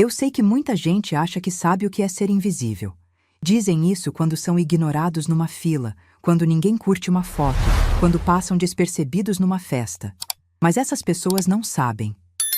Eu sei que muita gente acha que sabe o que é ser invisível. Dizem isso quando são ignorados numa fila, quando ninguém curte uma foto, quando passam despercebidos numa festa. Mas essas pessoas não sabem.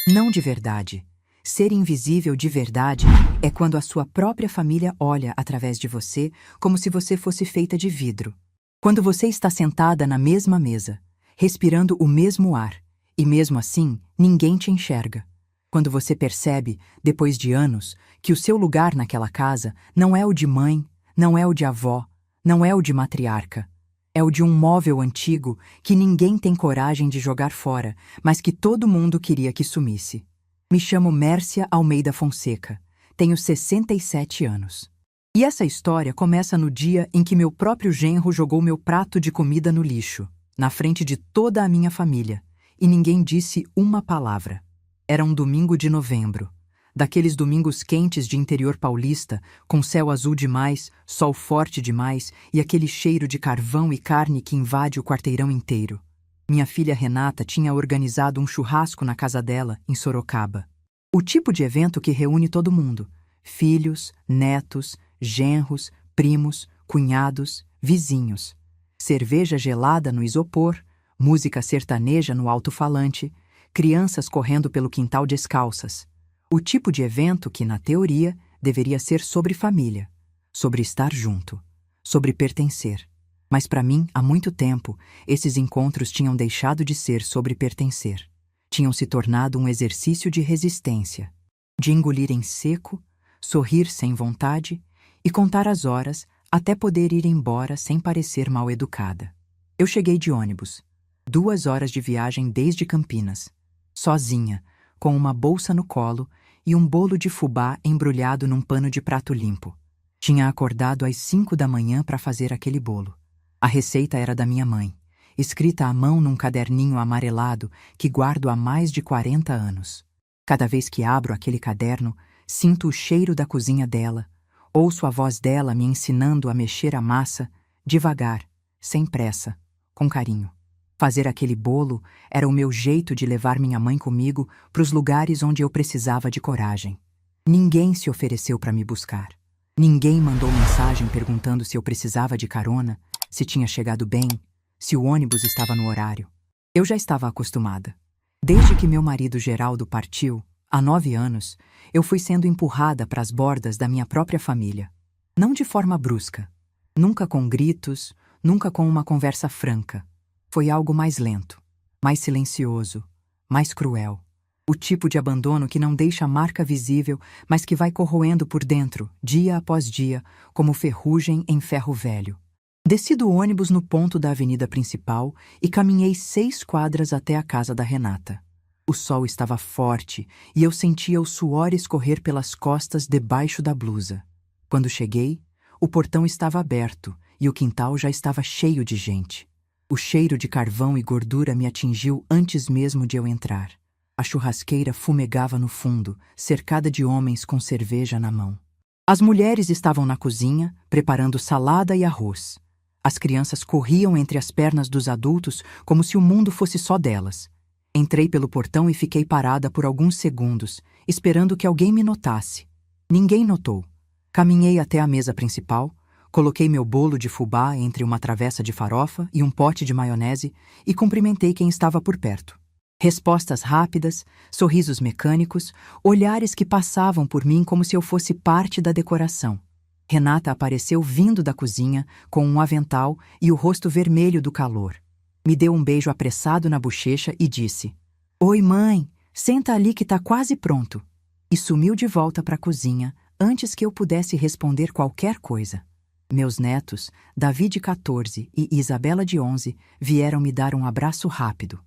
Não de verdade. Ser invisível de verdade é quando a sua própria família olha através de você como se você fosse feita de vidro. Quando você está sentada na mesma mesa, respirando o mesmo ar, e mesmo assim ninguém te enxerga. Quando você percebe, depois de anos, que o seu lugar naquela casa não é o de mãe, não é o de avó, não é o de matriarca. É o de um móvel antigo que ninguém tem coragem de jogar fora, mas que todo mundo queria que sumisse. Me chamo Mércia Almeida Fonseca. Tenho 67 anos. E essa história começa no dia em que meu próprio genro jogou meu prato de comida no lixo, na frente de toda a minha família, e ninguém disse uma palavra. Era um domingo de novembro, daqueles domingos quentes de interior paulista, com céu azul demais, sol forte demais e aquele cheiro de carvão e carne que invade o quarteirão inteiro. Minha filha Renata tinha organizado um churrasco na casa dela, em Sorocaba. O tipo de evento que reúne todo mundo: filhos, netos, genros, primos, cunhados, vizinhos. Cerveja gelada no isopor, música sertaneja no alto-falante, crianças correndo pelo quintal descalças. O tipo de evento que, na teoria, deveria ser sobre família, sobre estar junto, sobre pertencer. Mas para mim, há muito tempo, esses encontros tinham deixado de ser sobre pertencer. Tinham se tornado um exercício de resistência, de engolir em seco, sorrir sem vontade e contar as horas até poder ir embora sem parecer mal educada. Eu cheguei de ônibus, 2 horas de viagem desde Campinas, sozinha, com uma bolsa no colo e um bolo de fubá embrulhado num pano de prato limpo. Tinha acordado às 5 da manhã para fazer aquele bolo. A receita era da minha mãe, escrita à mão num caderninho amarelado que guardo há mais de 40 anos. Cada vez que abro aquele caderno, sinto o cheiro da cozinha dela, ouço a voz dela me ensinando a mexer a massa, devagar, sem pressa, com carinho. Fazer aquele bolo era o meu jeito de levar minha mãe comigo para os lugares onde eu precisava de coragem. Ninguém se ofereceu para me buscar. Ninguém mandou mensagem perguntando se eu precisava de carona, se tinha chegado bem, se o ônibus estava no horário. Eu já estava acostumada. Desde que meu marido Geraldo partiu, há 9 anos, eu fui sendo empurrada para as bordas da minha própria família. Não de forma brusca, nunca com gritos, nunca com uma conversa franca. Foi algo mais lento, mais silencioso, mais cruel. O tipo de abandono que não deixa marca visível, mas que vai corroendo por dentro, dia após dia, como ferrugem em ferro velho. Desci do ônibus no ponto da avenida principal e caminhei 6 quadras até a casa da Renata. O sol estava forte e eu sentia o suor escorrer pelas costas debaixo da blusa. Quando cheguei, o portão estava aberto e o quintal já estava cheio de gente. O cheiro de carvão e gordura me atingiu antes mesmo de eu entrar. A churrasqueira fumegava no fundo, cercada de homens com cerveja na mão. As mulheres estavam na cozinha, preparando salada e arroz. As crianças corriam entre as pernas dos adultos como se o mundo fosse só delas. Entrei pelo portão e fiquei parada por alguns segundos, esperando que alguém me notasse. Ninguém notou. Caminhei até a mesa principal, coloquei meu bolo de fubá entre uma travessa de farofa e um pote de maionese e cumprimentei quem estava por perto. Respostas rápidas, sorrisos mecânicos, olhares que passavam por mim como se eu fosse parte da decoração. Renata apareceu vindo da cozinha, com um avental e o rosto vermelho do calor. Me deu um beijo apressado na bochecha e disse: "Oi, mãe, senta ali que tá quase pronto." E sumiu de volta para a cozinha antes que eu pudesse responder qualquer coisa. Meus netos, Davi de 14 e Isabela de 11, vieram me dar um abraço rápido.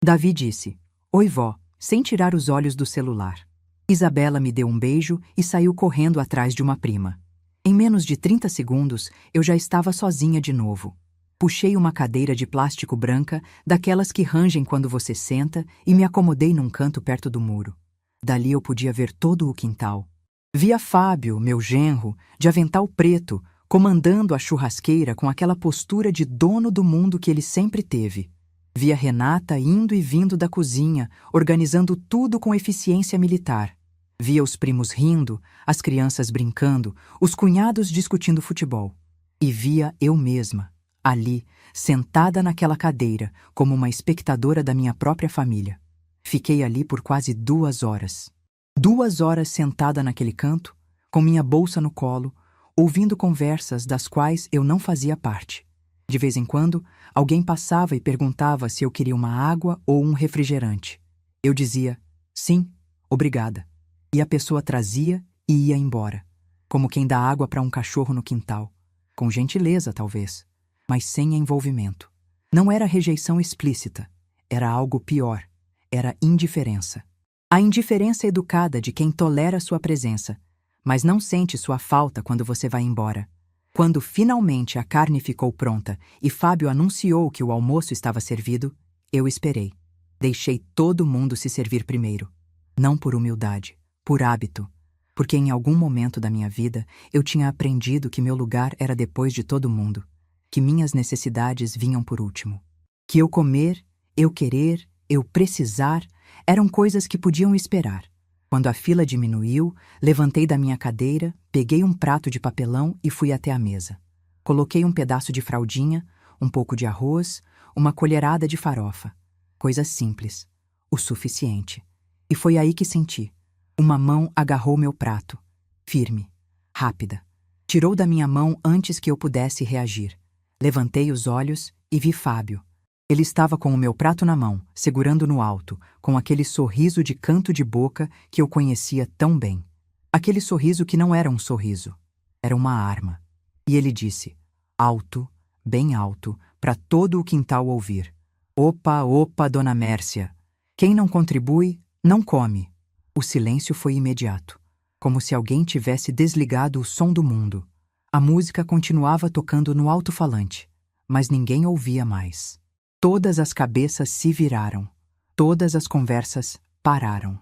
Davi disse: "Oi, vó", sem tirar os olhos do celular. Isabela me deu um beijo e saiu correndo atrás de uma prima. Em menos de 30 segundos, eu já estava sozinha de novo. Puxei uma cadeira de plástico branca, daquelas que rangem quando você senta, e me acomodei num canto perto do muro. Dali eu podia ver todo o quintal. Via Fábio, meu genro, de avental preto, comandando a churrasqueira com aquela postura de dono do mundo que ele sempre teve. Via Renata indo e vindo da cozinha, organizando tudo com eficiência militar. Via os primos rindo, as crianças brincando, os cunhados discutindo futebol. E via eu mesma, ali, sentada naquela cadeira, como uma espectadora da minha própria família. Fiquei ali por quase 2 horas. 2 horas sentada naquele canto, com minha bolsa no colo, ouvindo conversas das quais eu não fazia parte. De vez em quando, alguém passava e perguntava se eu queria uma água ou um refrigerante. Eu dizia, sim, obrigada. E a pessoa trazia e ia embora, como quem dá água para um cachorro no quintal. Com gentileza, talvez, mas sem envolvimento. Não era rejeição explícita, era algo pior, era indiferença. A indiferença educada de quem tolera sua presença, mas não sente sua falta quando você vai embora. Quando finalmente a carne ficou pronta e Fábio anunciou que o almoço estava servido, eu esperei. Deixei todo mundo se servir primeiro. Não por humildade, por hábito, porque em algum momento da minha vida eu tinha aprendido que meu lugar era depois de todo mundo, que minhas necessidades vinham por último. Que eu comer, eu querer, eu precisar, eram coisas que podiam esperar. Quando a fila diminuiu, levantei da minha cadeira, peguei um prato de papelão e fui até a mesa. Coloquei um pedaço de fraldinha, um pouco de arroz, uma colherada de farofa. Coisa simples, o suficiente. E foi aí que senti. Uma mão agarrou meu prato, firme, rápida. Tirou da minha mão antes que eu pudesse reagir. Levantei os olhos e vi Fábio. Ele estava com o meu prato na mão, segurando no alto, com aquele sorriso de canto de boca que eu conhecia tão bem. Aquele sorriso que não era um sorriso, era uma arma. E ele disse, alto, bem alto, para todo o quintal ouvir. Opa, opa, dona Mércia. Quem não contribui, não come. O silêncio foi imediato, como se alguém tivesse desligado o som do mundo. A música continuava tocando no alto-falante, mas ninguém ouvia mais. Todas as cabeças se viraram. Todas as conversas pararam.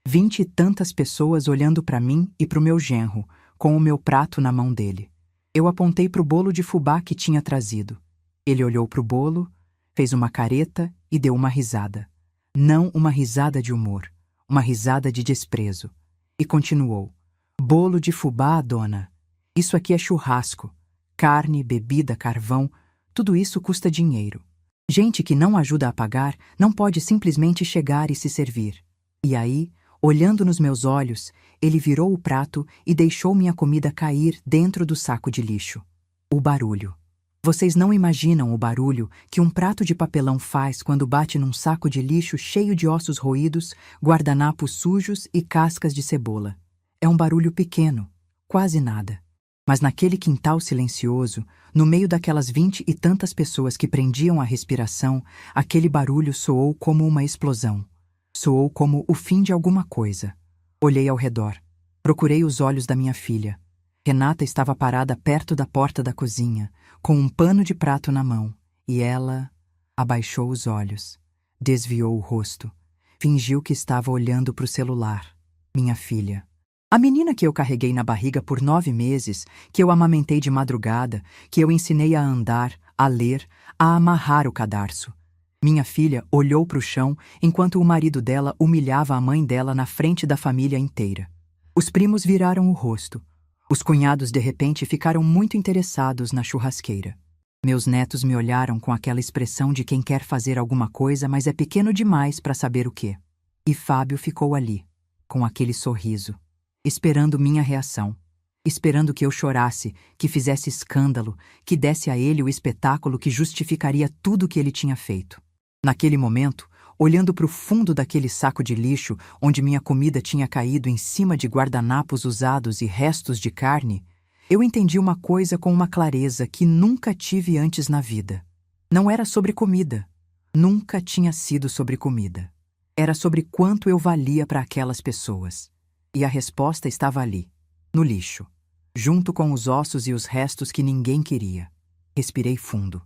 20 e tantas pessoas olhando para mim e para o meu genro, com o meu prato na mão dele. Eu apontei para o bolo de fubá que tinha trazido. Ele olhou para o bolo, fez uma careta e deu uma risada. Não uma risada de humor, uma risada de desprezo. E continuou. Bolo de fubá, dona. Isso aqui é churrasco. Carne, bebida, carvão, tudo isso custa dinheiro. Gente que não ajuda a pagar não pode simplesmente chegar e se servir. E aí, olhando nos meus olhos, ele virou o prato e deixou minha comida cair dentro do saco de lixo. O barulho. Vocês não imaginam o barulho que um prato de papelão faz quando bate num saco de lixo cheio de ossos roídos, guardanapos sujos e cascas de cebola. É um barulho pequeno, quase nada. Mas naquele quintal silencioso, no meio daquelas 20 e tantas pessoas que prendiam a respiração, aquele barulho soou como uma explosão. Soou como o fim de alguma coisa. Olhei ao redor. Procurei os olhos da minha filha. Renata estava parada perto da porta da cozinha, com um pano de prato na mão, e ela abaixou os olhos, desviou o rosto, fingiu que estava olhando para o celular. Minha filha. A menina que eu carreguei na barriga por 9 meses, que eu amamentei de madrugada, que eu ensinei a andar, a ler, a amarrar o cadarço. Minha filha olhou para o chão enquanto o marido dela humilhava a mãe dela na frente da família inteira. Os primos viraram o rosto. Os cunhados de repente ficaram muito interessados na churrasqueira. Meus netos me olharam com aquela expressão de quem quer fazer alguma coisa, mas é pequeno demais para saber o quê. E Fábio ficou ali, com aquele sorriso, esperando minha reação, esperando que eu chorasse, que fizesse escândalo, que desse a ele o espetáculo que justificaria tudo o que ele tinha feito. Naquele momento, olhando para o fundo daquele saco de lixo onde minha comida tinha caído em cima de guardanapos usados e restos de carne, eu entendi uma coisa com uma clareza que nunca tive antes na vida. Não era sobre comida. Nunca tinha sido sobre comida. Era sobre quanto eu valia para aquelas pessoas. E a resposta estava ali, no lixo, junto com os ossos e os restos que ninguém queria. Respirei fundo.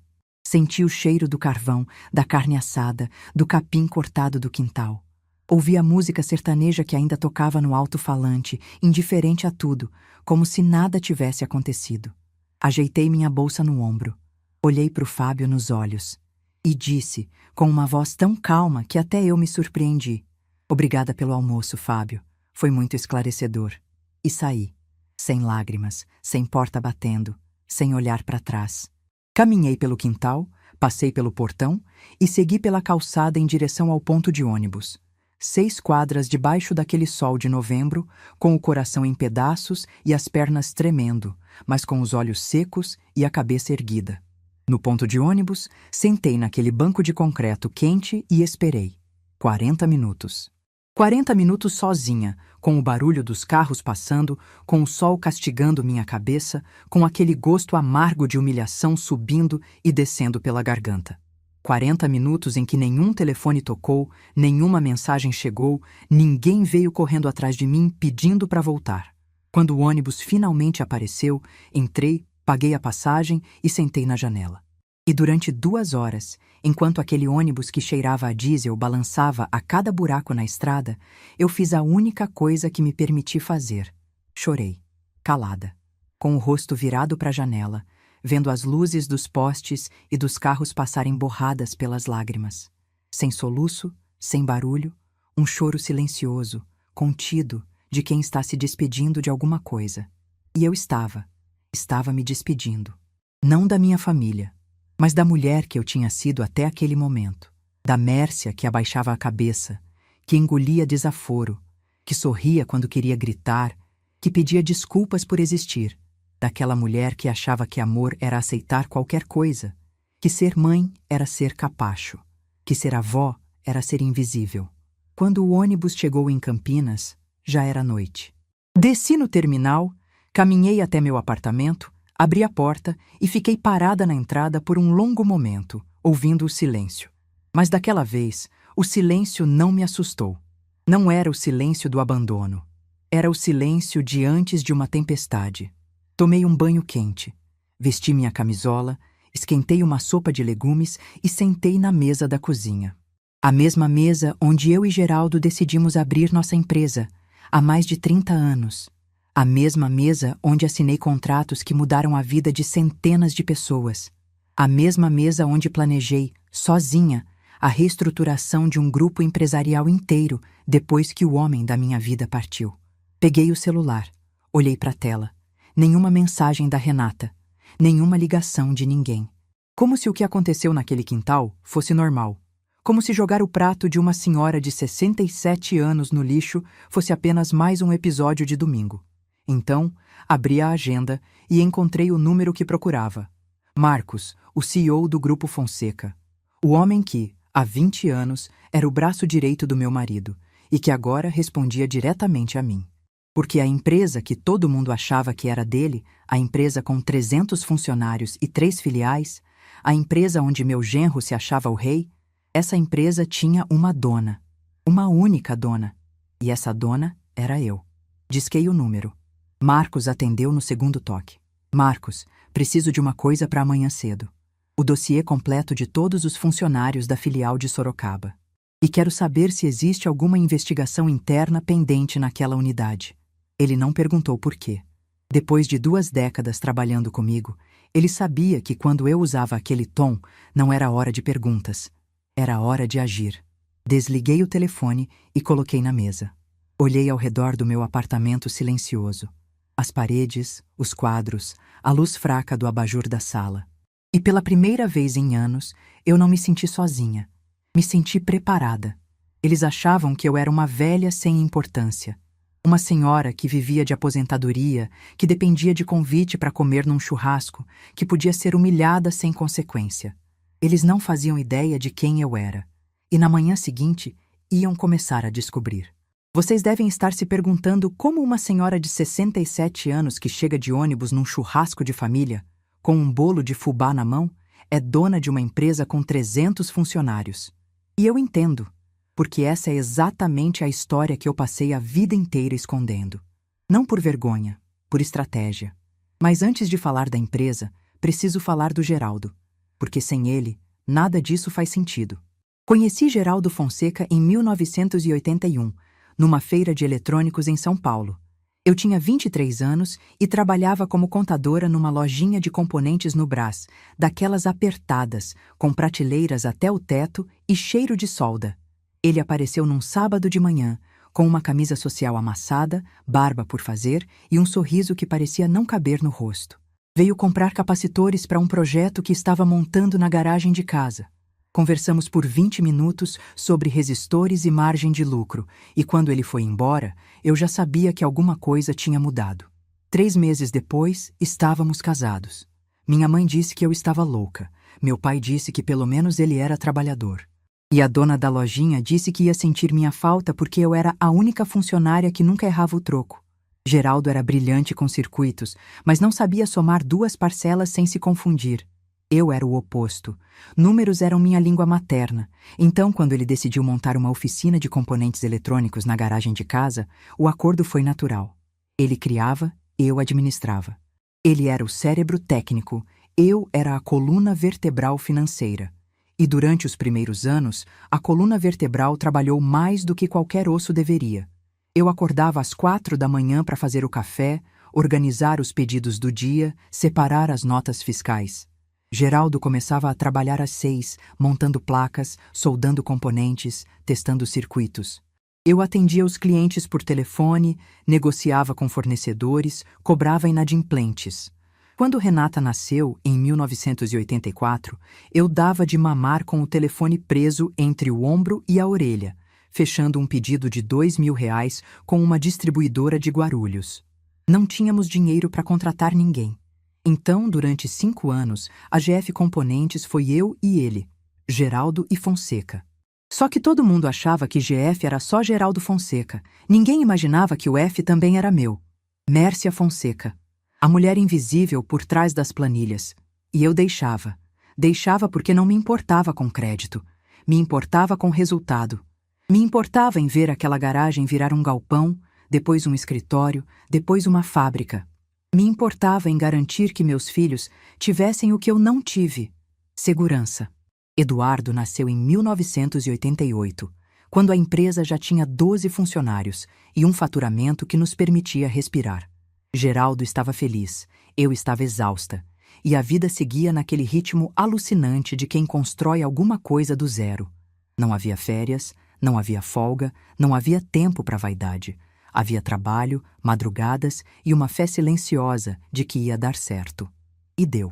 Senti o cheiro do carvão, da carne assada, do capim cortado do quintal. Ouvi a música sertaneja que ainda tocava no alto-falante, indiferente a tudo, como se nada tivesse acontecido. Ajeitei minha bolsa no ombro. Olhei para o Fábio nos olhos. E disse, com uma voz tão calma que até eu me surpreendi. Obrigada pelo almoço, Fábio. Foi muito esclarecedor. E saí, sem lágrimas, sem porta batendo, sem olhar para trás. Caminhei pelo quintal, passei pelo portão e segui pela calçada em direção ao ponto de ônibus. 6 quadras debaixo daquele sol de novembro, com o coração em pedaços e as pernas tremendo, mas com os olhos secos e a cabeça erguida. No ponto de ônibus, sentei naquele banco de concreto quente e esperei. 40 minutos. 40 minutos sozinha, com o barulho dos carros passando, com o sol castigando minha cabeça, com aquele gosto amargo de humilhação subindo e descendo pela garganta. 40 minutos em que nenhum telefone tocou, nenhuma mensagem chegou, ninguém veio correndo atrás de mim pedindo para voltar. Quando o ônibus finalmente apareceu, entrei, paguei a passagem e sentei na janela. E durante 2 horas, enquanto aquele ônibus que cheirava a diesel balançava a cada buraco na estrada, eu fiz a única coisa que me permiti fazer. Chorei, calada, com o rosto virado para a janela, vendo as luzes dos postes e dos carros passarem borradas pelas lágrimas. Sem soluço, sem barulho, um choro silencioso, contido, de quem está se despedindo de alguma coisa. E eu estava me despedindo. Não da minha família, mas da mulher que eu tinha sido até aquele momento. Da Mércia que abaixava a cabeça, que engolia desaforo, que sorria quando queria gritar, que pedia desculpas por existir. Daquela mulher que achava que amor era aceitar qualquer coisa, que ser mãe era ser capacho, que ser avó era ser invisível. Quando o ônibus chegou em Campinas, já era noite. Desci no terminal, caminhei até meu apartamento, abri a porta e fiquei parada na entrada por um longo momento, ouvindo o silêncio. Mas daquela vez, o silêncio não me assustou. Não era o silêncio do abandono. Era o silêncio de antes de uma tempestade. Tomei um banho quente, vesti minha camisola, esquentei uma sopa de legumes e sentei na mesa da cozinha. A mesma mesa onde eu e Geraldo decidimos abrir nossa empresa, há mais de 30 anos. A mesma mesa onde assinei contratos que mudaram a vida de centenas de pessoas. A mesma mesa onde planejei, sozinha, a reestruturação de um grupo empresarial inteiro depois que o homem da minha vida partiu. Peguei o celular, olhei para a tela. Nenhuma mensagem da Renata, nenhuma ligação de ninguém. Como se o que aconteceu naquele quintal fosse normal. Como se jogar o prato de uma senhora de 67 anos no lixo fosse apenas mais um episódio de domingo. Então, abri a agenda e encontrei o número que procurava. Marcos, o CEO do Grupo Fonseca. O homem que, há 20 anos, era o braço direito do meu marido e que agora respondia diretamente a mim. Porque a empresa que todo mundo achava que era dele, a empresa com 300 funcionários e 3 filiais, a empresa onde meu genro se achava o rei, essa empresa tinha uma dona. Uma única dona. E essa dona era eu. Disquei o número. Marcos atendeu no segundo toque. Marcos, preciso de uma coisa para amanhã cedo. O dossiê completo de todos os funcionários da filial de Sorocaba. E quero saber se existe alguma investigação interna pendente naquela unidade. Ele não perguntou por quê. Depois de 2 décadas trabalhando comigo, ele sabia que quando eu usava aquele tom, não era hora de perguntas. Era hora de agir. Desliguei o telefone e coloquei na mesa. Olhei ao redor do meu apartamento silencioso. As paredes, os quadros, a luz fraca do abajur da sala. E pela primeira vez em anos, eu não me senti sozinha. Me senti preparada. Eles achavam que eu era uma velha sem importância. Uma senhora que vivia de aposentadoria, que dependia de convite para comer num churrasco, que podia ser humilhada sem consequência. Eles não faziam ideia de quem eu era. E na manhã seguinte, iam começar a descobrir. Vocês devem estar se perguntando como uma senhora de 67 anos que chega de ônibus num churrasco de família, com um bolo de fubá na mão, é dona de uma empresa com 300 funcionários. E eu entendo. Porque essa é exatamente a história que eu passei a vida inteira escondendo. Não por vergonha, por estratégia. Mas antes de falar da empresa, preciso falar do Geraldo, porque sem ele, nada disso faz sentido. Conheci Geraldo Fonseca em 1981, numa feira de eletrônicos em São Paulo. Eu tinha 23 anos e trabalhava como contadora numa lojinha de componentes no Brás, daquelas apertadas, com prateleiras até o teto e cheiro de solda. Ele apareceu num sábado de manhã, com uma camisa social amassada, barba por fazer e um sorriso que parecia não caber no rosto. Veio comprar capacitores para um projeto que estava montando na garagem de casa. Conversamos por 20 minutos sobre resistores e margem de lucro, e quando ele foi embora, eu já sabia que alguma coisa tinha mudado. 3 meses depois, estávamos casados. Minha mãe disse que eu estava louca. Meu pai disse que pelo menos ele era trabalhador. E a dona da lojinha disse que ia sentir minha falta porque eu era a única funcionária que nunca errava o troco. Geraldo era brilhante com circuitos, mas não sabia somar 2 parcelas sem se confundir. Eu era o oposto. Números eram minha língua materna. Então, quando ele decidiu montar uma oficina de componentes eletrônicos na garagem de casa, o acordo foi natural. Ele criava, eu administrava. Ele era o cérebro técnico, eu era a coluna vertebral financeira. E durante os primeiros anos, a coluna vertebral trabalhou mais do que qualquer osso deveria. Eu acordava às 4 da manhã para fazer o café, organizar os pedidos do dia, separar as notas fiscais. Geraldo começava a trabalhar às 6, montando placas, soldando componentes, testando circuitos. Eu atendia os clientes por telefone, negociava com fornecedores, cobrava inadimplentes. Quando Renata nasceu, em 1984, eu dava de mamar com o telefone preso entre o ombro e a orelha, fechando um pedido de R$ 2.000 com uma distribuidora de Guarulhos. Não tínhamos dinheiro para contratar ninguém. Então, durante 5 anos, a GF Componentes foi eu e ele, Geraldo e Fonseca. Só que todo mundo achava que GF era só Geraldo Fonseca. Ninguém imaginava que o F também era meu. Mércia Fonseca. A mulher invisível por trás das planilhas. E eu deixava. Deixava porque não me importava com crédito. Me importava com resultado. Me importava em ver aquela garagem virar um galpão, depois um escritório, depois uma fábrica. Me importava em garantir que meus filhos tivessem o que eu não tive: segurança. Eduardo nasceu em 1988, quando a empresa já tinha 12 funcionários e um faturamento que nos permitia respirar. Geraldo estava feliz, eu estava exausta, e a vida seguia naquele ritmo alucinante de quem constrói alguma coisa do zero. Não havia férias, não havia folga, não havia tempo para vaidade. Havia trabalho, madrugadas e uma fé silenciosa de que ia dar certo. E deu.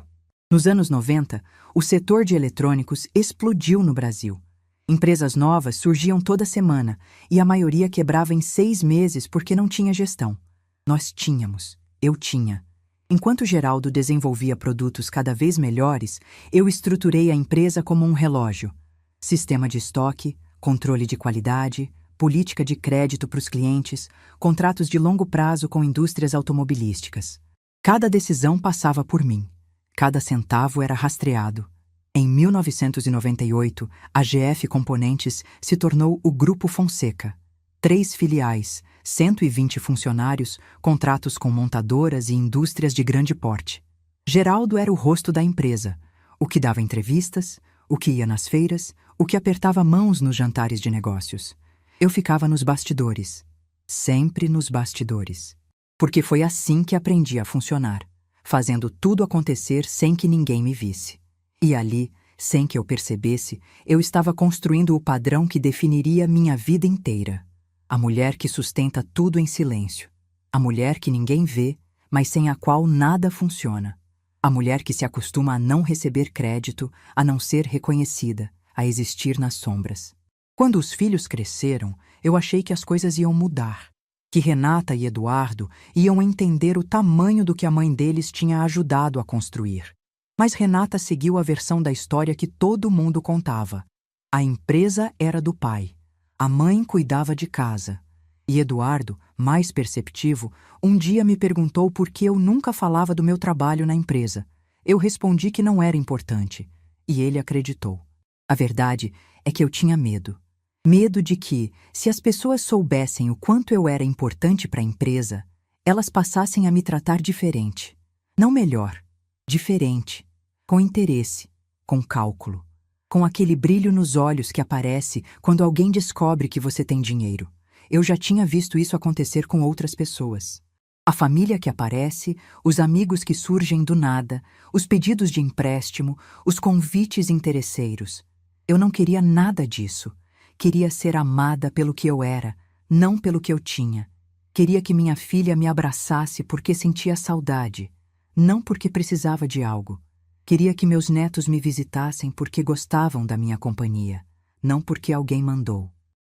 Nos anos 90, o setor de eletrônicos explodiu no Brasil. Empresas novas surgiam toda semana e a maioria quebrava em 6 meses porque não tinha gestão. Nós tínhamos. Eu tinha. Enquanto Geraldo desenvolvia produtos cada vez melhores, eu estruturei a empresa como um relógio. Sistema de estoque, controle de qualidade, política de crédito para os clientes, contratos de longo prazo com indústrias automobilísticas. Cada decisão passava por mim. Cada centavo era rastreado. Em 1998, a GF Componentes se tornou o Grupo Fonseca. 3 filiais, 120 funcionários, contratos com montadoras e indústrias de grande porte. Geraldo era o rosto da empresa, o que dava entrevistas, o que ia nas feiras, o que apertava mãos nos jantares de negócios. Eu ficava nos bastidores, sempre nos bastidores. Porque foi assim que aprendi a funcionar, fazendo tudo acontecer sem que ninguém me visse. E ali, sem que eu percebesse, eu estava construindo o padrão que definiria minha vida inteira. A mulher que sustenta tudo em silêncio. A mulher que ninguém vê, mas sem a qual nada funciona. A mulher que se acostuma a não receber crédito, a não ser reconhecida, a existir nas sombras. Quando os filhos cresceram, eu achei que as coisas iam mudar, que Renata e Eduardo iam entender o tamanho do que a mãe deles tinha ajudado a construir. Mas Renata seguiu a versão da história que todo mundo contava. A empresa era do pai, a mãe cuidava de casa. E Eduardo, mais perceptivo, um dia me perguntou por que eu nunca falava do meu trabalho na empresa. Eu respondi que não era importante, e ele acreditou. A verdade é que eu tinha medo. Medo de que, se as pessoas soubessem o quanto eu era importante para a empresa, elas passassem a me tratar diferente. Não melhor, diferente, com interesse, com cálculo, com aquele brilho nos olhos que aparece quando alguém descobre que você tem dinheiro. Eu já tinha visto isso acontecer com outras pessoas. A família que aparece, os amigos que surgem do nada, os pedidos de empréstimo, os convites interesseiros. Eu não queria nada disso. Queria ser amada pelo que eu era, não pelo que eu tinha. Queria que minha filha me abraçasse porque sentia saudade, não porque precisava de algo. Queria que meus netos me visitassem porque gostavam da minha companhia, não porque alguém mandou.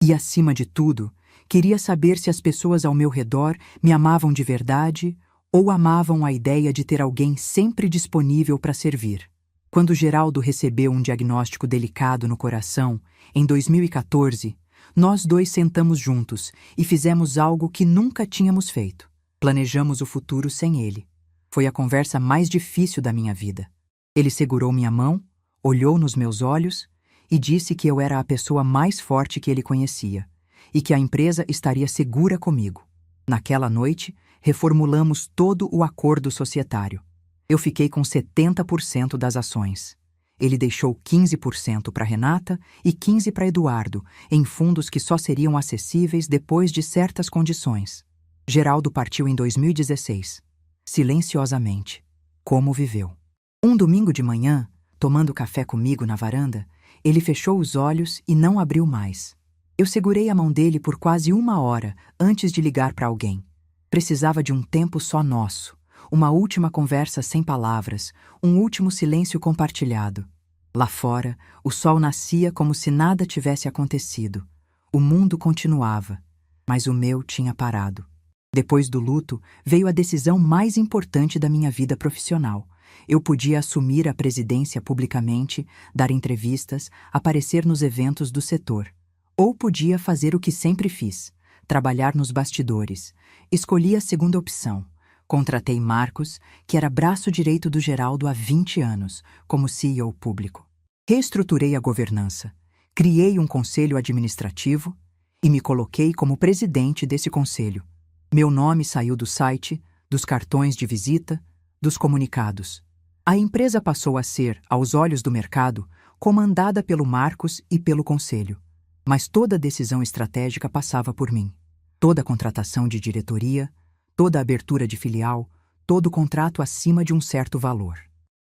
E, acima de tudo, queria saber se as pessoas ao meu redor me amavam de verdade ou amavam a ideia de ter alguém sempre disponível para servir. Quando Geraldo recebeu um diagnóstico delicado no coração, em 2014, nós dois sentamos juntos e fizemos algo que nunca tínhamos feito. Planejamos o futuro sem ele. Foi a conversa mais difícil da minha vida. Ele segurou minha mão, olhou nos meus olhos e disse que eu era a pessoa mais forte que ele conhecia e que a empresa estaria segura comigo. Naquela noite, reformulamos todo o acordo societário. Eu fiquei com 70% das ações. Ele deixou 15% para Renata e 15% para Eduardo, em fundos que só seriam acessíveis depois de certas condições. Geraldo partiu em 2016. Silenciosamente. Como viveu. Um domingo de manhã, tomando café comigo na varanda, ele fechou os olhos e não abriu mais. Eu segurei a mão dele por quase 1 hora antes de ligar para alguém. Precisava de um tempo só nosso. Uma última conversa sem palavras, um último silêncio compartilhado. Lá fora, o sol nascia como se nada tivesse acontecido. O mundo continuava, mas o meu tinha parado. Depois do luto, veio a decisão mais importante da minha vida profissional. Eu podia assumir a presidência publicamente, dar entrevistas, aparecer nos eventos do setor. Ou podia fazer o que sempre fiz, trabalhar nos bastidores. Escolhi a segunda opção. Contratei Marcos, que era braço direito do Geraldo há 20 anos, como CEO público. Reestruturei a governança, criei um conselho administrativo e me coloquei como presidente desse conselho. Meu nome saiu do site, dos cartões de visita, dos comunicados. A empresa passou a ser, aos olhos do mercado, comandada pelo Marcos e pelo conselho. Mas toda decisão estratégica passava por mim. Toda contratação de diretoria, toda abertura de filial, todo contrato acima de um certo valor.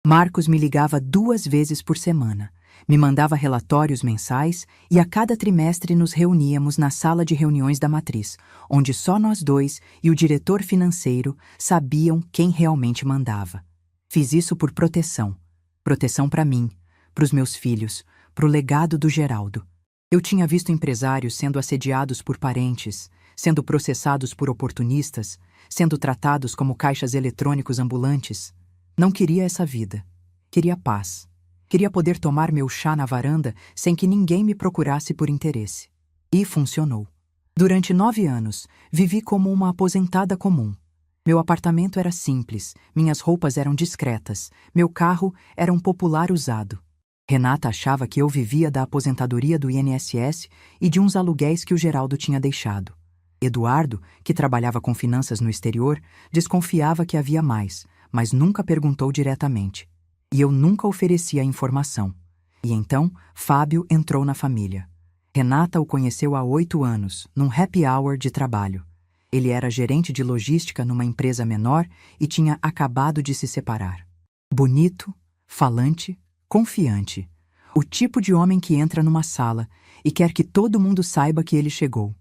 Marcos me ligava 2 vezes por semana, me mandava relatórios mensais e a cada trimestre nos reuníamos na sala de reuniões da matriz, onde só nós dois e o diretor financeiro sabiam quem realmente mandava. Fiz isso por proteção. Proteção para mim, para os meus filhos, para o legado do Geraldo. Eu tinha visto empresários sendo assediados por parentes, sendo processados por oportunistas, sendo tratados como caixas eletrônicos ambulantes. Não queria essa vida. Queria paz. Queria poder tomar meu chá na varanda sem que ninguém me procurasse por interesse. E funcionou. Durante 9 anos, vivi como uma aposentada comum. Meu apartamento era simples, minhas roupas eram discretas, meu carro era um popular usado. Renata achava que eu vivia da aposentadoria do INSS e de uns aluguéis que o Geraldo tinha deixado. Eduardo, que trabalhava com finanças no exterior, desconfiava que havia mais, mas nunca perguntou diretamente. E eu nunca oferecia a informação. E então, Fábio entrou na família. Renata o conheceu há 8 anos, num happy hour de trabalho. Ele era gerente de logística numa empresa menor e tinha acabado de se separar. Bonito, falante, confiante. O tipo de homem que entra numa sala e quer que todo mundo saiba que ele chegou.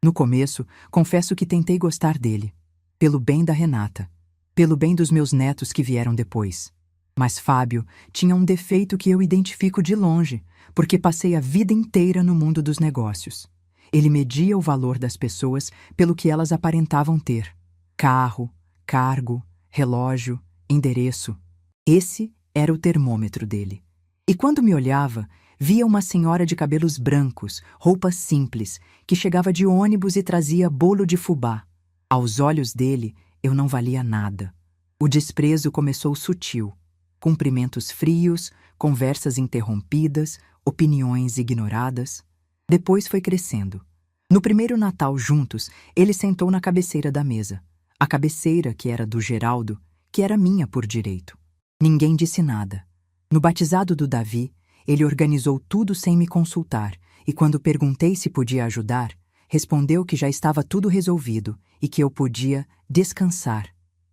No começo, confesso que tentei gostar dele. Pelo bem da Renata. Pelo bem dos meus netos que vieram depois. Mas Fábio tinha um defeito que eu identifico de longe, porque passei a vida inteira no mundo dos negócios. Ele media o valor das pessoas pelo que elas aparentavam ter. Carro, cargo, relógio, endereço. Esse era o termômetro dele. E quando me olhava, via uma senhora de cabelos brancos, roupas simples, que chegava de ônibus e trazia bolo de fubá. Aos olhos dele, eu não valia nada. O desprezo começou sutil. Cumprimentos frios, conversas interrompidas, opiniões ignoradas. Depois foi crescendo. No primeiro Natal juntos, ele sentou na cabeceira da mesa. A cabeceira que era do Geraldo, que era minha por direito. Ninguém disse nada. No batizado do Davi, ele organizou tudo sem me consultar, e quando perguntei se podia ajudar, respondeu que já estava tudo resolvido e que eu podia descansar.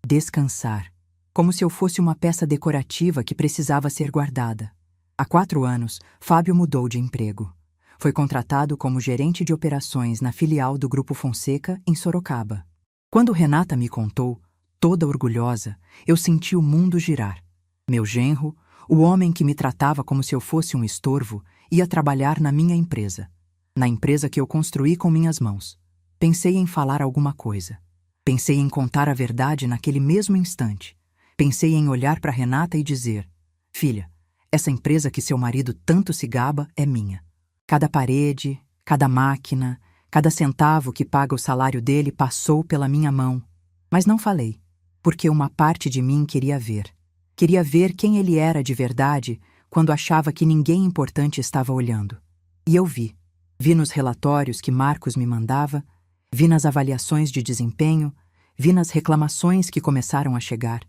Descansar. Como se eu fosse uma peça decorativa que precisava ser guardada. Há 4 anos, Fábio mudou de emprego. Foi contratado como gerente de operações na filial do Grupo Fonseca, em Sorocaba. Quando Renata me contou, toda orgulhosa, eu senti o mundo girar. Meu genro, o homem que me tratava como se eu fosse um estorvo, ia trabalhar na minha empresa. Na empresa que eu construí com minhas mãos. Pensei em falar alguma coisa. Pensei em contar a verdade naquele mesmo instante. Pensei em olhar para Renata e dizer: filha, essa empresa que seu marido tanto se gaba é minha. Cada parede, cada máquina, cada centavo que paga o salário dele passou pela minha mão. Mas não falei, porque uma parte de mim queria ver. Queria ver quem ele era de verdade quando achava que ninguém importante estava olhando. E eu vi. Vi nos relatórios que Marcos me mandava, vi nas avaliações de desempenho, vi nas reclamações que começaram a chegar.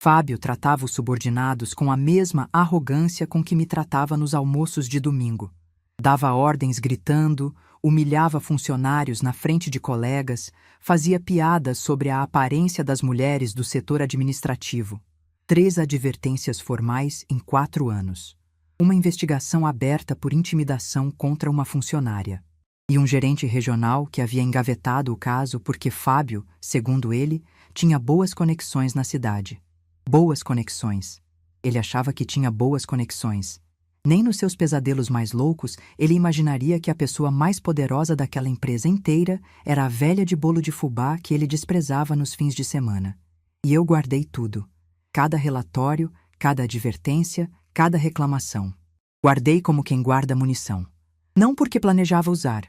Fábio tratava os subordinados com a mesma arrogância com que me tratava nos almoços de domingo. Dava ordens gritando, humilhava funcionários na frente de colegas, fazia piadas sobre a aparência das mulheres do setor administrativo. 3 advertências formais em 4 anos. Uma investigação aberta por intimidação contra uma funcionária. E um gerente regional que havia engavetado o caso porque Fábio, segundo ele, tinha boas conexões na cidade. Boas conexões. Ele achava que tinha boas conexões. Nem nos seus pesadelos mais loucos ele imaginaria que a pessoa mais poderosa daquela empresa inteira era a velha de bolo de fubá que ele desprezava nos fins de semana. E eu guardei tudo. Cada relatório, cada advertência, cada reclamação. Guardei como quem guarda munição. Não porque planejava usar,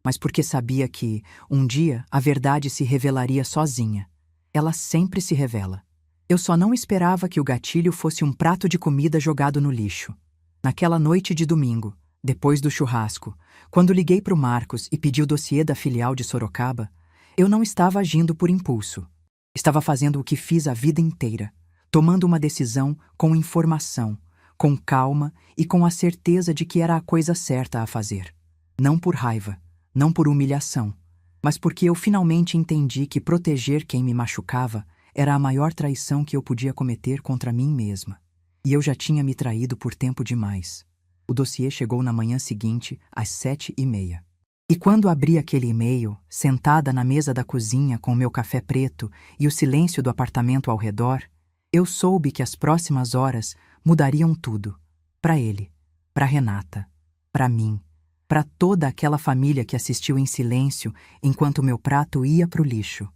mas porque sabia que, um dia, a verdade se revelaria sozinha. Ela sempre se revela. Eu só não esperava que o gatilho fosse um prato de comida jogado no lixo. Naquela noite de domingo, depois do churrasco, quando liguei para o Marcos e pedi o dossiê da filial de Sorocaba, eu não estava agindo por impulso. Estava fazendo o que fiz a vida inteira, tomando uma decisão com informação, com calma e com a certeza de que era a coisa certa a fazer. Não por raiva, não por humilhação, mas porque eu finalmente entendi que proteger quem me machucava era a maior traição que eu podia cometer contra mim mesma. E eu já tinha me traído por tempo demais. O dossiê chegou na manhã seguinte, às 7h30. E quando abri aquele e-mail, sentada na mesa da cozinha com o meu café preto e o silêncio do apartamento ao redor, eu soube que as próximas horas mudariam tudo. Para ele, para Renata, para mim, para toda aquela família que assistiu em silêncio enquanto meu prato ia para o lixo.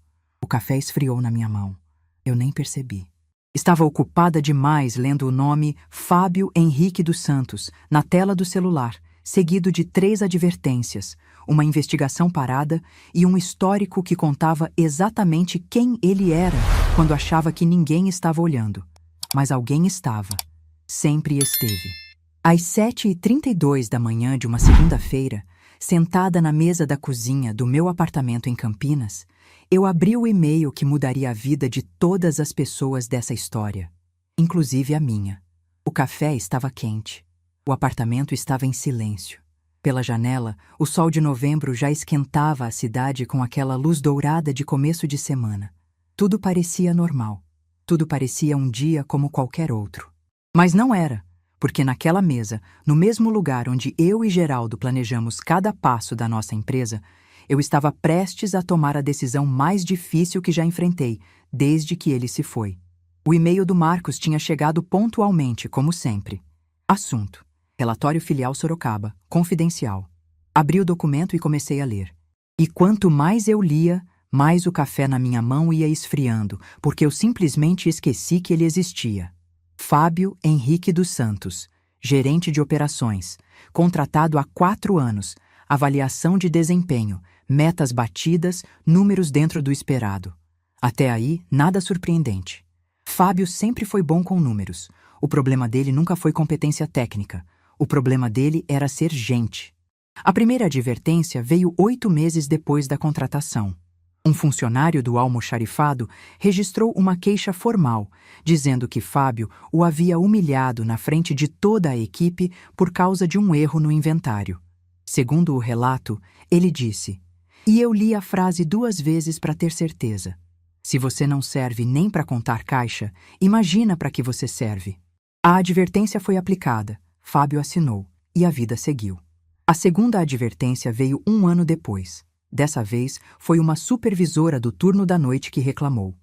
O café esfriou na minha mão. Eu nem percebi. Estava ocupada demais lendo o nome Fábio Henrique dos Santos na tela do celular, seguido de 3 advertências, uma investigação parada e um histórico que contava exatamente quem ele era quando achava que ninguém estava olhando. Mas alguém estava. Sempre esteve. Às 7h32 da manhã de uma segunda-feira, sentada na mesa da cozinha do meu apartamento em Campinas, eu abri o e-mail que mudaria a vida de todas as pessoas dessa história, inclusive a minha. O café estava quente. O apartamento estava em silêncio. Pela janela, o sol de novembro já esquentava a cidade com aquela luz dourada de começo de semana. Tudo parecia normal. Tudo parecia um dia como qualquer outro. Mas não era, porque naquela mesa, no mesmo lugar onde eu e Geraldo planejamos cada passo da nossa empresa, eu estava prestes a tomar a decisão mais difícil que já enfrentei, desde que ele se foi. O e-mail do Marcos tinha chegado pontualmente, como sempre. Assunto: Relatório Filial Sorocaba, confidencial. Abri o documento e comecei a ler. E quanto mais eu lia, mais o café na minha mão ia esfriando, porque eu simplesmente esqueci que ele existia. Fábio Henrique dos Santos, gerente de operações, contratado há 4 anos, avaliação de desempenho, metas batidas, números dentro do esperado. Até aí, nada surpreendente. Fábio sempre foi bom com números. O problema dele nunca foi competência técnica. O problema dele era ser gente. A primeira advertência veio 8 meses depois da contratação. Um funcionário do almoxarifado registrou uma queixa formal, dizendo que Fábio o havia humilhado na frente de toda a equipe por causa de um erro no inventário. Segundo o relato, ele disse: "E eu li a frase 2 vezes para ter certeza. Se você não serve nem para contar caixa, imagina para que você serve." A advertência foi aplicada, Fábio assinou, e a vida seguiu. A segunda advertência veio 1 ano depois. Dessa vez, foi uma supervisora do turno da noite que reclamou.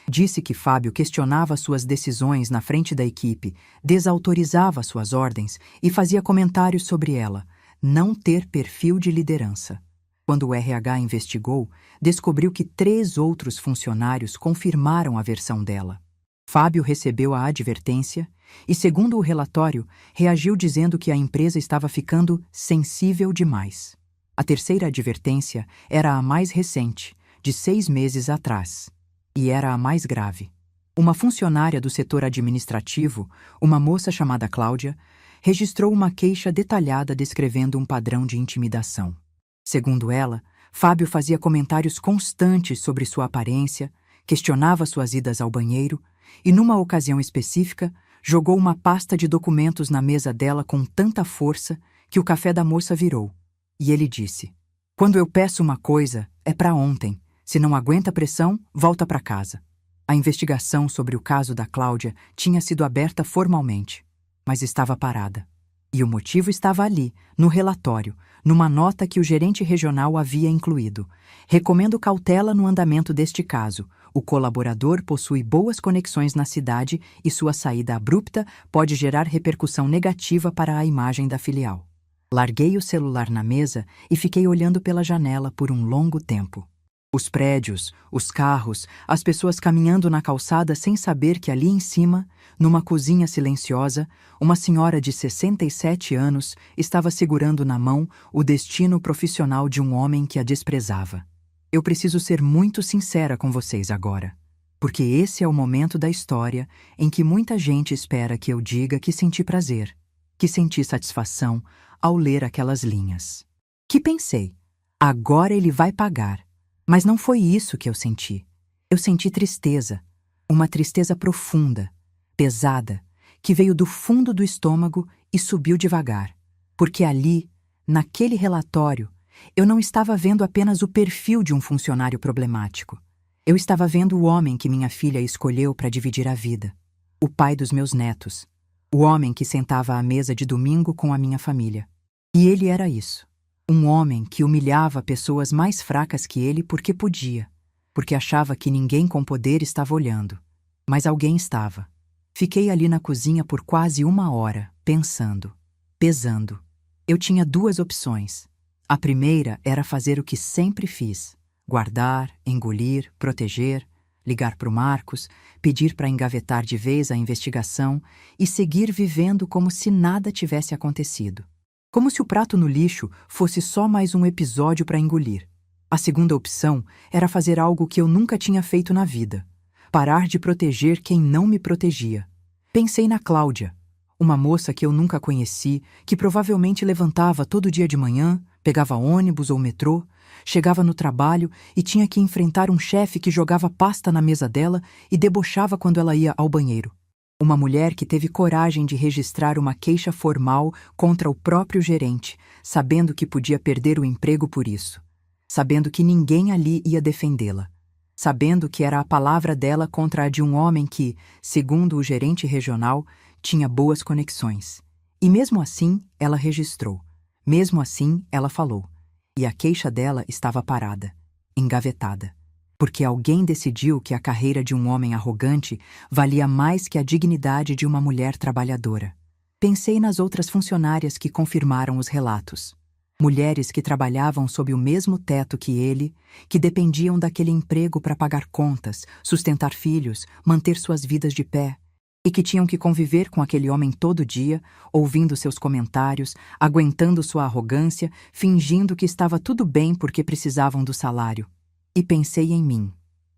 Disse que Fábio questionava suas decisões na frente da equipe, desautorizava suas ordens e fazia comentários sobre ela, não ter perfil de liderança. Quando o RH investigou, descobriu que 3 outros funcionários confirmaram a versão dela. Fábio recebeu a advertência e, segundo o relatório, reagiu dizendo que a empresa estava ficando sensível demais. A terceira advertência era a mais recente, de 6 meses atrás, e era a mais grave. Uma funcionária do setor administrativo, uma moça chamada Cláudia, registrou uma queixa detalhada descrevendo um padrão de intimidação. Segundo ela, Fábio fazia comentários constantes sobre sua aparência, questionava suas idas ao banheiro e, numa ocasião específica, jogou uma pasta de documentos na mesa dela com tanta força que o café da moça virou. E ele disse: "Quando eu peço uma coisa, é para ontem. Se não aguenta pressão, volta para casa." A investigação sobre o caso da Cláudia tinha sido aberta formalmente, mas estava parada. E o motivo estava ali, no relatório, numa nota que o gerente regional havia incluído. "Recomendo cautela no andamento deste caso. O colaborador possui boas conexões na cidade e sua saída abrupta pode gerar repercussão negativa para a imagem da filial." Larguei o celular na mesa e fiquei olhando pela janela por um longo tempo. Os prédios, os carros, as pessoas caminhando na calçada sem saber que ali em cima, numa cozinha silenciosa, uma senhora de 67 anos estava segurando na mão o destino profissional de um homem que a desprezava. Eu preciso ser muito sincera com vocês agora, porque esse é o momento da história em que muita gente espera que eu diga que senti prazer, que senti satisfação ao ler aquelas linhas. Que pensei, agora ele vai pagar. Mas não foi isso que eu senti. Eu senti tristeza, uma tristeza profunda, pesada, que veio do fundo do estômago e subiu devagar. Porque ali, naquele relatório, eu não estava vendo apenas o perfil de um funcionário problemático. Eu estava vendo o homem que minha filha escolheu para dividir a vida, o pai dos meus netos, o homem que sentava à mesa de domingo com a minha família. E ele era isso. Um homem que humilhava pessoas mais fracas que ele porque podia, porque achava que ninguém com poder estava olhando. Mas alguém estava. Fiquei ali na cozinha por quase 1 hora, pensando, pesando. Eu tinha 2 opções. A primeira era fazer o que sempre fiz: guardar, engolir, proteger, ligar para o Marcos, pedir para engavetar de vez a investigação e seguir vivendo como se nada tivesse acontecido. Como se o prato no lixo fosse só mais um episódio para engolir. A segunda opção era fazer algo que eu nunca tinha feito na vida: parar de proteger quem não me protegia. Pensei na Cláudia, uma moça que eu nunca conheci, que provavelmente levantava todo dia de manhã, pegava ônibus ou metrô, chegava no trabalho e tinha que enfrentar um chefe que jogava pasta na mesa dela e debochava quando ela ia ao banheiro. Uma mulher que teve coragem de registrar uma queixa formal contra o próprio gerente, sabendo que podia perder o emprego por isso. Sabendo que ninguém ali ia defendê-la. Sabendo que era a palavra dela contra a de um homem que, segundo o gerente regional, tinha boas conexões. E mesmo assim, ela registrou. Mesmo assim, ela falou. E a queixa dela estava parada, engavetada. Porque alguém decidiu que a carreira de um homem arrogante valia mais que a dignidade de uma mulher trabalhadora. Pensei nas outras funcionárias que confirmaram os relatos. Mulheres que trabalhavam sob o mesmo teto que ele, que dependiam daquele emprego para pagar contas, sustentar filhos, manter suas vidas de pé, e que tinham que conviver com aquele homem todo dia, ouvindo seus comentários, aguentando sua arrogância, fingindo que estava tudo bem porque precisavam do salário. E pensei em mim,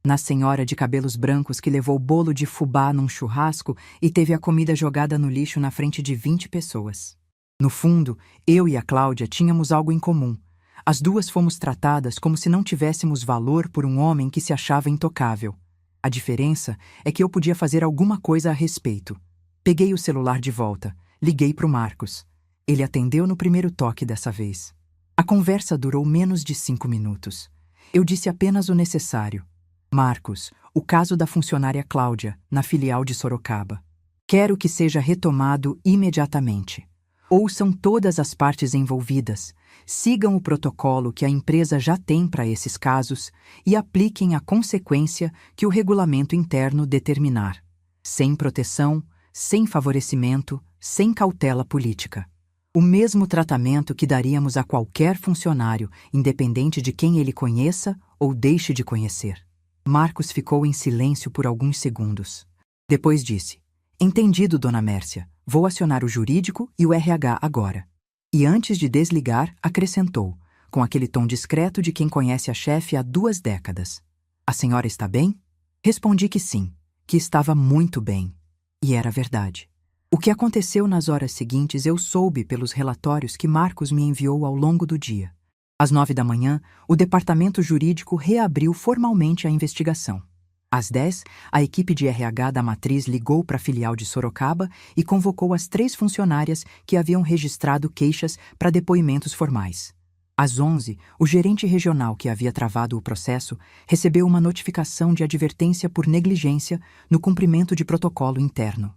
na senhora de cabelos brancos que levou bolo de fubá num churrasco e teve a comida jogada no lixo na frente de 20 pessoas. No fundo, eu e a Cláudia tínhamos algo em comum. As duas fomos tratadas como se não tivéssemos valor por um homem que se achava intocável. A diferença é que eu podia fazer alguma coisa a respeito. Peguei o celular de volta, liguei para o Marcos. Ele atendeu no primeiro toque dessa vez. A conversa durou menos de 5 minutos. Eu disse apenas o necessário. Marcos, o caso da funcionária Cláudia, na filial de Sorocaba. Quero que seja retomado imediatamente. Ouçam todas as partes envolvidas. sigam o protocolo que a empresa já tem para esses casos e apliquem a consequência que o regulamento interno determinar. Sem proteção, sem favorecimento, sem cautela política. O mesmo tratamento que daríamos a qualquer funcionário, independente de quem ele conheça ou deixe de conhecer. Marcos ficou em silêncio por alguns segundos. Depois disse: "Entendido, dona Mércia. Vou acionar o jurídico e o RH agora." E antes de desligar, acrescentou, com aquele tom discreto de quem conhece a chefe há 2 décadas: "A senhora está bem?" Respondi que sim, que estava muito bem. E era verdade. O que aconteceu nas horas seguintes eu soube pelos relatórios que Marcos me enviou ao longo do dia. Às 9 da manhã, o departamento jurídico reabriu formalmente a investigação. Às 10, a equipe de RH da matriz ligou para a filial de Sorocaba e convocou as 3 funcionárias que haviam registrado queixas para depoimentos formais. Às 11, o gerente regional que havia travado o processo recebeu uma notificação de advertência por negligência no cumprimento de protocolo interno.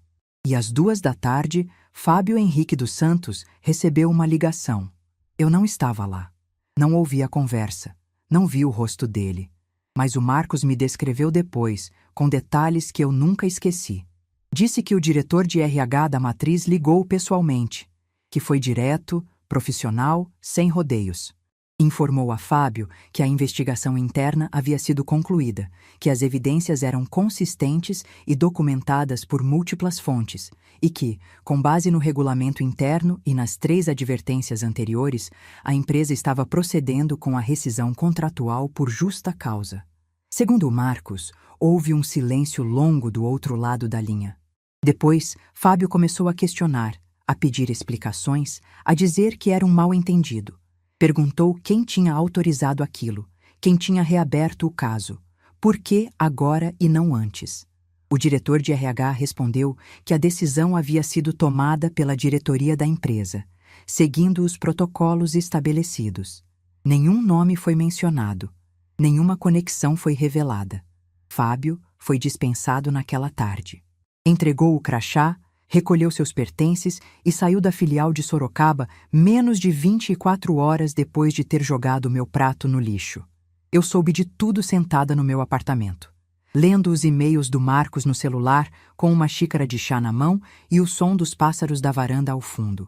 E às 2 da tarde, Fábio Henrique dos Santos recebeu uma ligação. Eu não estava lá. Não ouvi a conversa. Não vi o rosto dele. Mas o Marcos me descreveu depois, com detalhes que eu nunca esqueci. Disse que o diretor de RH da matriz ligou pessoalmente, que foi direto, profissional, sem rodeios. Informou a Fábio que a investigação interna havia sido concluída, que as evidências eram consistentes e documentadas por múltiplas fontes, e que, com base no regulamento interno e nas 3 advertências anteriores, a empresa estava procedendo com a rescisão contratual por justa causa. Segundo o Marcos, houve um silêncio longo do outro lado da linha. Depois, Fábio começou a questionar, a pedir explicações, a dizer que era um mal-entendido. Perguntou quem tinha autorizado aquilo, quem tinha reaberto o caso, por que agora e não antes. O diretor de RH respondeu que a decisão havia sido tomada pela diretoria da empresa, seguindo os protocolos estabelecidos. Nenhum nome foi mencionado, nenhuma conexão foi revelada. Fábio foi dispensado naquela tarde. Entregou o crachá, recolheu seus pertences e saiu da filial de Sorocaba menos de 24 horas depois de ter jogado meu prato no lixo. Eu soube de tudo sentada no meu apartamento, lendo os e-mails do Marcos no celular com uma xícara de chá na mão e o som dos pássaros da varanda ao fundo.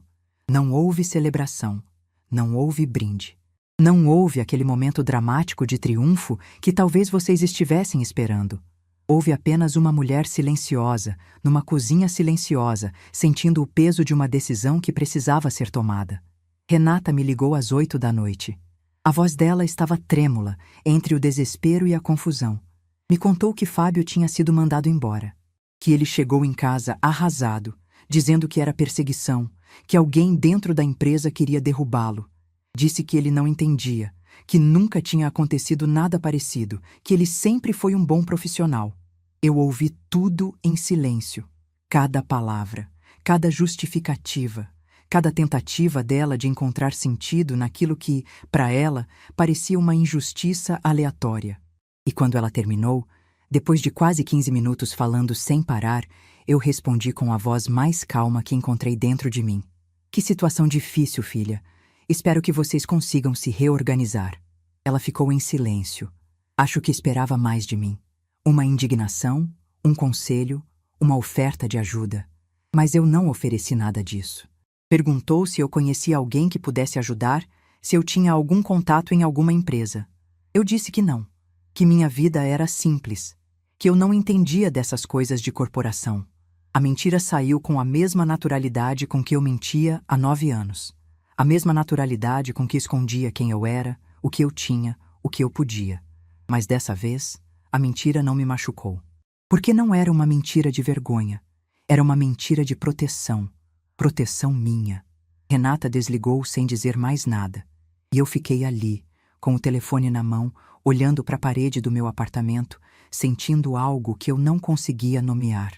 Não houve celebração, não houve brinde. Não houve aquele momento dramático de triunfo que talvez vocês estivessem esperando. Houve apenas uma mulher silenciosa, numa cozinha silenciosa, sentindo o peso de uma decisão que precisava ser tomada. Renata me ligou às 8 da noite. A voz dela estava trêmula, entre o desespero e a confusão. Me contou que Fábio tinha sido mandado embora, que ele chegou em casa arrasado, dizendo que era perseguição, que alguém dentro da empresa queria derrubá-lo. Disse que ele não entendia, que nunca tinha acontecido nada parecido, que ele sempre foi um bom profissional. Eu ouvi tudo em silêncio. Cada palavra, cada justificativa, cada tentativa dela de encontrar sentido naquilo que, para ela, parecia uma injustiça aleatória. E quando ela terminou, depois de quase 15 minutos falando sem parar, eu respondi com a voz mais calma que encontrei dentro de mim. Que situação difícil, filha. Espero que vocês consigam se reorganizar. Ela ficou em silêncio. Acho que esperava mais de mim. Uma indignação, um conselho, uma oferta de ajuda. Mas eu não ofereci nada disso. Perguntou se eu conhecia alguém que pudesse ajudar, se eu tinha algum contato em alguma empresa. Eu disse que não, que minha vida era simples, que eu não entendia dessas coisas de corporação. A mentira saiu com a mesma naturalidade com que eu mentia há 9 anos. A mesma naturalidade com que escondia quem eu era, o que eu tinha, o que eu podia. Mas dessa vez, a mentira não me machucou. Porque não era uma mentira de vergonha. Era uma mentira de proteção. Proteção minha. Renata desligou sem dizer mais nada. E eu fiquei ali, com o telefone na mão, olhando para a parede do meu apartamento, sentindo algo que eu não conseguia nomear.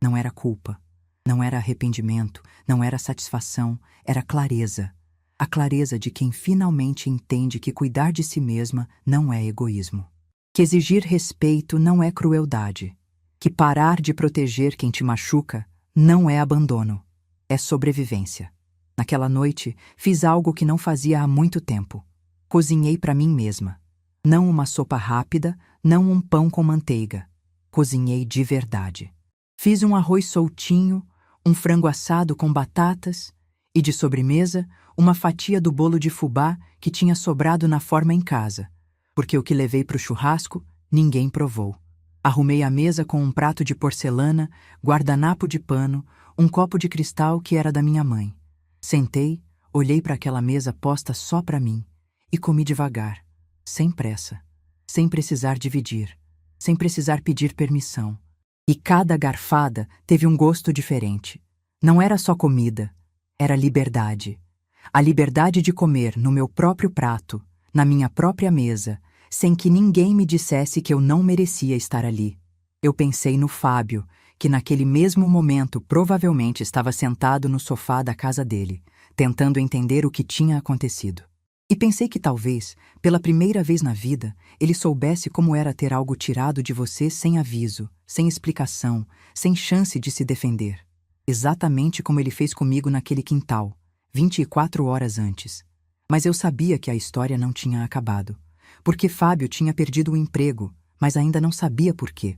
Não era culpa. Não era arrependimento. Não era satisfação. Era clareza. A clareza de quem finalmente entende que cuidar de si mesma não é egoísmo. Que exigir respeito não é crueldade. Que parar de proteger quem te machuca não é abandono. É sobrevivência. Naquela noite, fiz algo que não fazia há muito tempo. Cozinhei para mim mesma. Não uma sopa rápida, não um pão com manteiga. Cozinhei de verdade. Fiz um arroz soltinho, um frango assado com batatas e, de sobremesa, uma fatia do bolo de fubá que tinha sobrado na forma em casa, porque o que levei para o churrasco, ninguém provou. Arrumei a mesa com um prato de porcelana, guardanapo de pano, um copo de cristal que era da minha mãe. Sentei, olhei para aquela mesa posta só para mim e comi devagar, sem pressa, sem precisar dividir, sem precisar pedir permissão. E cada garfada teve um gosto diferente. Não era só comida, era liberdade. A liberdade de comer no meu próprio prato, na minha própria mesa, sem que ninguém me dissesse que eu não merecia estar ali. Eu pensei no Fábio, que naquele mesmo momento provavelmente estava sentado no sofá da casa dele, tentando entender o que tinha acontecido. E pensei que talvez, pela primeira vez na vida, ele soubesse como era ter algo tirado de você sem aviso, sem explicação, sem chance de se defender. Exatamente como ele fez comigo naquele quintal, 24 horas antes. Mas eu sabia que a história não tinha acabado, porque Fábio tinha perdido o emprego, mas ainda não sabia por quê.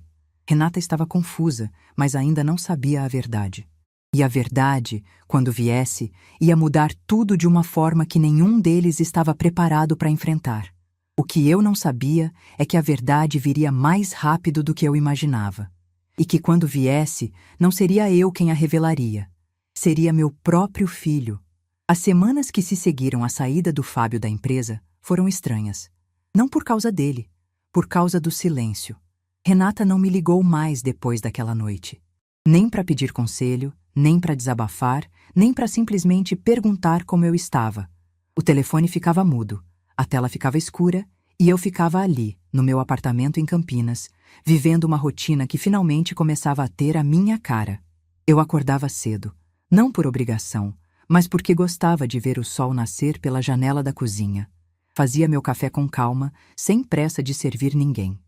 Renata estava confusa, mas ainda não sabia a verdade. E a verdade, quando viesse, ia mudar tudo de uma forma que nenhum deles estava preparado para enfrentar. O que eu não sabia é que a verdade viria mais rápido do que eu imaginava. E que quando viesse, não seria eu quem a revelaria. Seria meu próprio filho. As semanas que se seguiram à saída do Fábio da empresa foram estranhas. Não por causa dele, por causa do silêncio. Renata não me ligou mais depois daquela noite. Nem para pedir conselho, nem para desabafar, nem para simplesmente perguntar como eu estava. O telefone ficava mudo, a tela ficava escura e eu ficava ali, no meu apartamento em Campinas, vivendo uma rotina que finalmente começava a ter a minha cara. Eu acordava cedo, não por obrigação, mas porque gostava de ver o sol nascer pela janela da cozinha. Fazia meu café com calma, sem pressa de servir ninguém.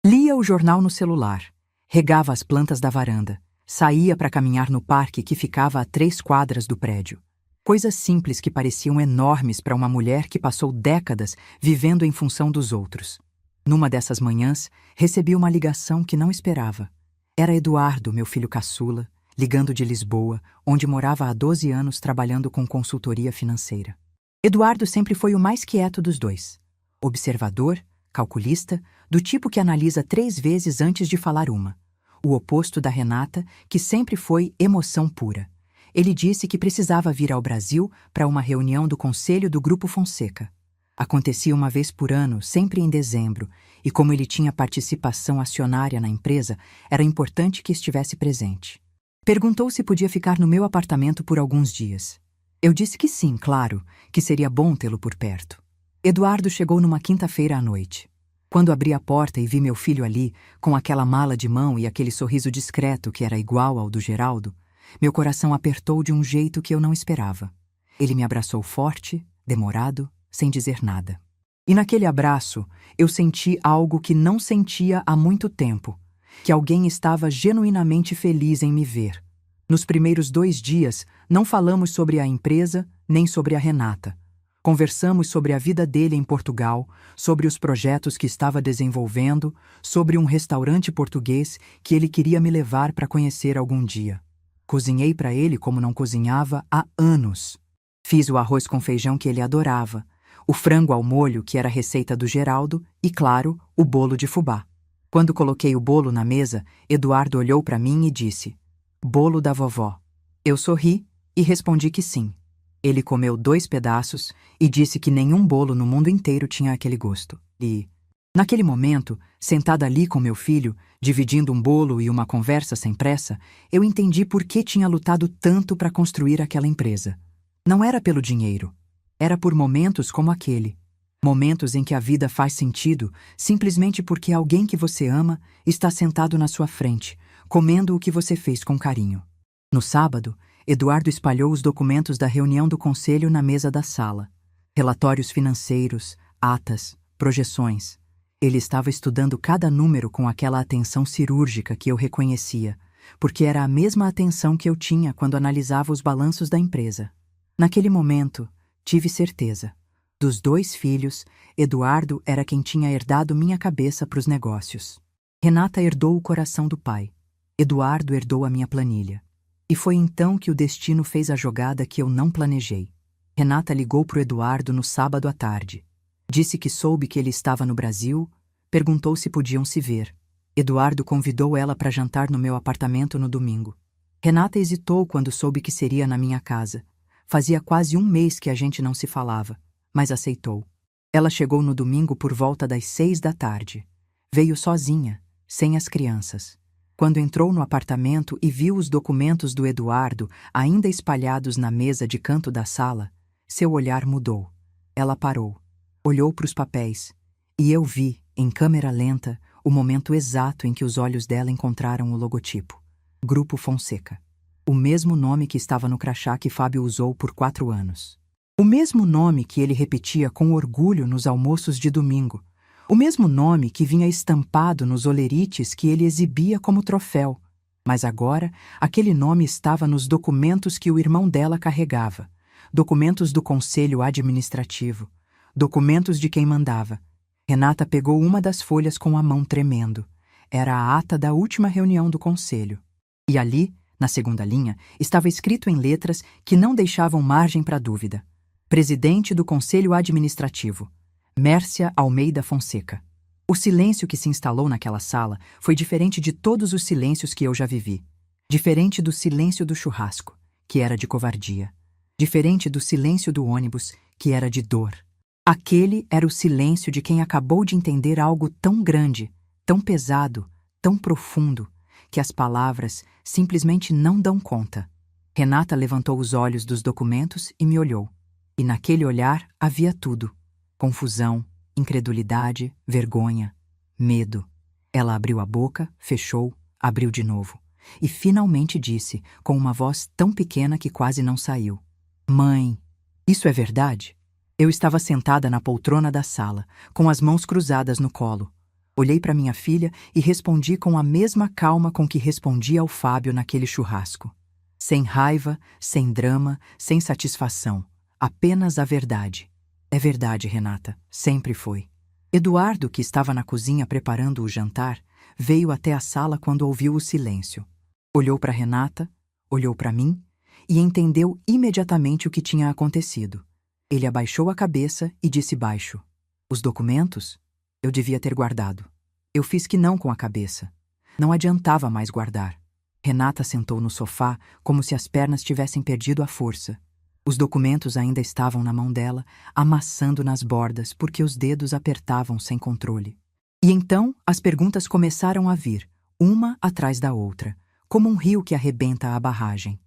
Lia o jornal no celular, regava as plantas da varanda, saía para caminhar no parque que ficava a 3 quadras do prédio. Coisas simples que pareciam enormes para uma mulher que passou décadas vivendo em função dos outros. Numa dessas manhãs, recebi uma ligação que não esperava. Era Eduardo, meu filho caçula, ligando de Lisboa, onde morava há 12 anos trabalhando com consultoria financeira. Eduardo sempre foi o mais quieto dos dois. Observador, calculista, do tipo que analisa 3 vezes antes de falar uma. O oposto da Renata, que sempre foi emoção pura. Ele disse que precisava vir ao Brasil para uma reunião do Conselho do Grupo Fonseca. Acontecia uma vez por ano, sempre em dezembro, e como ele tinha participação acionária na empresa, era importante que estivesse presente. Perguntou se podia ficar no meu apartamento por alguns dias. Eu disse que sim, claro, que seria bom tê-lo por perto. Eduardo chegou numa quinta-feira à noite. Quando abri a porta e vi meu filho ali, com aquela mala de mão e aquele sorriso discreto que era igual ao do Geraldo, meu coração apertou de um jeito que eu não esperava. Ele me abraçou forte, demorado, sem dizer nada. E naquele abraço, eu senti algo que não sentia há muito tempo, que alguém estava genuinamente feliz em me ver. Nos primeiros 2 dias, não falamos sobre a empresa, nem sobre a Renata. Conversamos sobre a vida dele em Portugal, sobre os projetos que estava desenvolvendo, sobre um restaurante português que ele queria me levar para conhecer algum dia. Cozinhei para ele como não cozinhava há anos. Fiz o arroz com feijão que ele adorava, o frango ao molho que era a receita do Geraldo e, claro, o bolo de fubá. Quando coloquei o bolo na mesa, Eduardo olhou para mim e disse: "Bolo da vovó." Eu sorri e respondi que sim. Ele comeu 2 pedaços e disse que nenhum bolo no mundo inteiro tinha aquele gosto. E, naquele momento, sentada ali com meu filho, dividindo um bolo e uma conversa sem pressa, eu entendi por que tinha lutado tanto para construir aquela empresa. Não era pelo dinheiro. Era por momentos como aquele. Momentos em que a vida faz sentido simplesmente porque alguém que você ama está sentado na sua frente, comendo o que você fez com carinho. No sábado, Eduardo espalhou os documentos da reunião do conselho na mesa da sala. Relatórios financeiros, atas, projeções. Ele estava estudando cada número com aquela atenção cirúrgica que eu reconhecia, porque era a mesma atenção que eu tinha quando analisava os balanços da empresa. Naquele momento, tive certeza. Dos 2 filhos, Eduardo era quem tinha herdado minha cabeça para os negócios. Renata herdou o coração do pai. Eduardo herdou a minha planilha. E foi então que o destino fez a jogada que eu não planejei. Renata ligou para o Eduardo no sábado à tarde. Disse que soube que ele estava no Brasil, perguntou se podiam se ver. Eduardo convidou ela para jantar no meu apartamento no domingo. Renata hesitou quando soube que seria na minha casa. Fazia quase 1 mês que a gente não se falava, mas aceitou. Ela chegou no domingo por volta das 6 da tarde. Veio sozinha, sem as crianças. Quando entrou no apartamento e viu os documentos do Eduardo ainda espalhados na mesa de canto da sala, seu olhar mudou. Ela parou, olhou para os papéis, e eu vi, em câmera lenta, o momento exato em que os olhos dela encontraram o logotipo. Grupo Fonseca. O mesmo nome que estava no crachá que Fábio usou por 4 anos. O mesmo nome que ele repetia com orgulho nos almoços de domingo. O mesmo nome que vinha estampado nos olerites que ele exibia como troféu. Mas agora, aquele nome estava nos documentos que o irmão dela carregava. Documentos do Conselho Administrativo. Documentos de quem mandava. Renata pegou uma das folhas com a mão tremendo. Era a ata da última reunião do conselho. E ali, na segunda linha, estava escrito em letras que não deixavam margem para dúvida. Presidente do Conselho Administrativo, Mércia Almeida Fonseca. O silêncio que se instalou naquela sala foi diferente de todos os silêncios que eu já vivi. Diferente do silêncio do churrasco, que era de covardia. Diferente do silêncio do ônibus, que era de dor. Aquele era o silêncio de quem acabou de entender algo tão grande, tão pesado, tão profundo, que as palavras simplesmente não dão conta. Renata levantou os olhos dos documentos e me olhou. E naquele olhar havia tudo. Confusão, incredulidade, vergonha, medo. Ela abriu a boca, fechou, abriu de novo. E finalmente disse, com uma voz tão pequena que quase não saiu. Mãe, isso é verdade? Eu estava sentada na poltrona da sala, com as mãos cruzadas no colo. Olhei para minha filha e respondi com a mesma calma com que respondi ao Fábio naquele churrasco. Sem raiva, sem drama, sem satisfação. Apenas a verdade. É verdade, Renata. Sempre foi. Eduardo, que estava na cozinha preparando o jantar, veio até a sala quando ouviu o silêncio. Olhou para Renata, olhou para mim e entendeu imediatamente o que tinha acontecido. Ele abaixou a cabeça e disse baixo: Os documentos? Eu devia ter guardado. Eu fiz que não com a cabeça. Não adiantava mais guardar. Renata sentou no sofá como se as pernas tivessem perdido a força. Os documentos ainda estavam na mão dela, amassando nas bordas porque os dedos apertavam sem controle. E então as perguntas começaram a vir, uma atrás da outra, como um rio que arrebenta a barragem.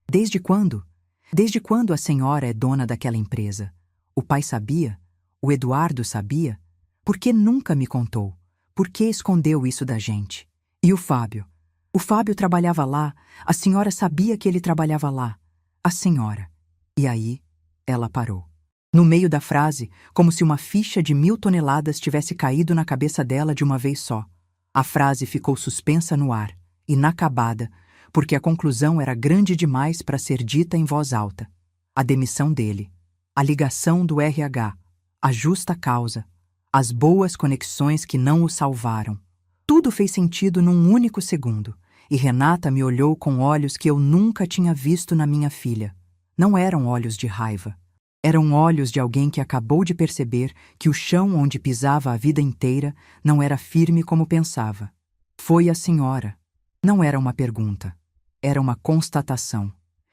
Desde quando? Desde quando a senhora é dona daquela empresa? O pai sabia? O Eduardo sabia? Por que nunca me contou? Por que escondeu isso da gente? E o Fábio? O Fábio trabalhava lá, a senhora sabia que ele trabalhava lá. A senhora. E aí, ela parou. No meio da frase, como se uma ficha de 1000 toneladas tivesse caído na cabeça dela de uma vez só. A frase ficou suspensa no ar, inacabada, porque a conclusão era grande demais para ser dita em voz alta. A demissão dele, a ligação do RH, a justa causa, as boas conexões que não o salvaram. Tudo fez sentido num único segundo, e Renata me olhou com olhos que eu nunca tinha visto na minha filha. Não eram olhos de raiva. Eram olhos de alguém que acabou de perceber que o chão onde pisava a vida inteira não era firme como pensava. Foi a senhora. Não era uma pergunta. Era uma constatação,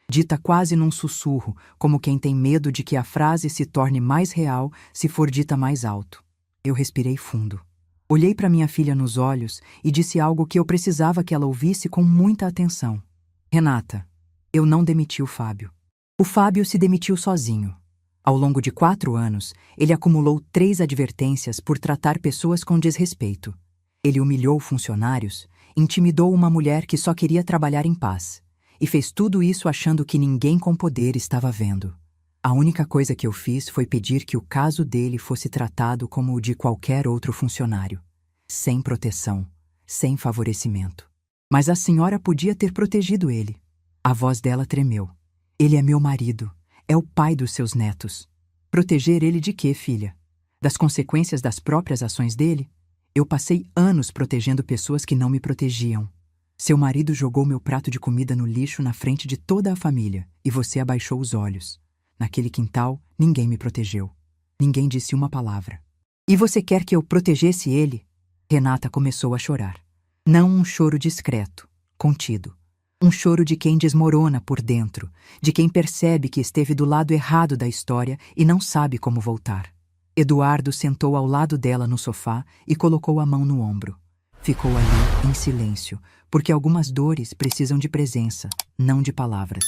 dita quase num sussurro, como quem tem medo de que a frase se torne mais real se for dita mais alto. Eu respirei fundo. Olhei para minha filha nos olhos e disse algo que eu precisava que ela ouvisse com muita atenção. Renata, eu não demiti o Fábio. O Fábio se demitiu sozinho. Ao longo de 4 anos, ele acumulou 3 advertências por tratar pessoas com desrespeito. Ele humilhou funcionários, intimidou uma mulher que só queria trabalhar em paz, e fez tudo isso achando que ninguém com poder estava vendo. A única coisa que eu fiz foi pedir que o caso dele fosse tratado como o de qualquer outro funcionário, sem proteção, sem favorecimento. Mas a senhora podia ter protegido ele. A voz dela tremeu. Ele é meu marido, É o pai dos seus netos. Proteger ele de quê, filha? Das consequências das próprias ações dele? Eu passei anos protegendo pessoas que não me protegiam. Seu marido jogou meu prato de comida no lixo na frente de toda a família e você abaixou os olhos. Naquele quintal, ninguém me protegeu. Ninguém disse uma palavra. E você quer que eu protegesse ele? Renata começou a chorar. Não um choro discreto, contido. Um choro de quem desmorona por dentro, de quem percebe que esteve do lado errado da história e não sabe como voltar. Eduardo sentou ao lado dela no sofá e colocou a mão no ombro. Ficou ali, em silêncio, porque algumas dores precisam de presença, não de palavras.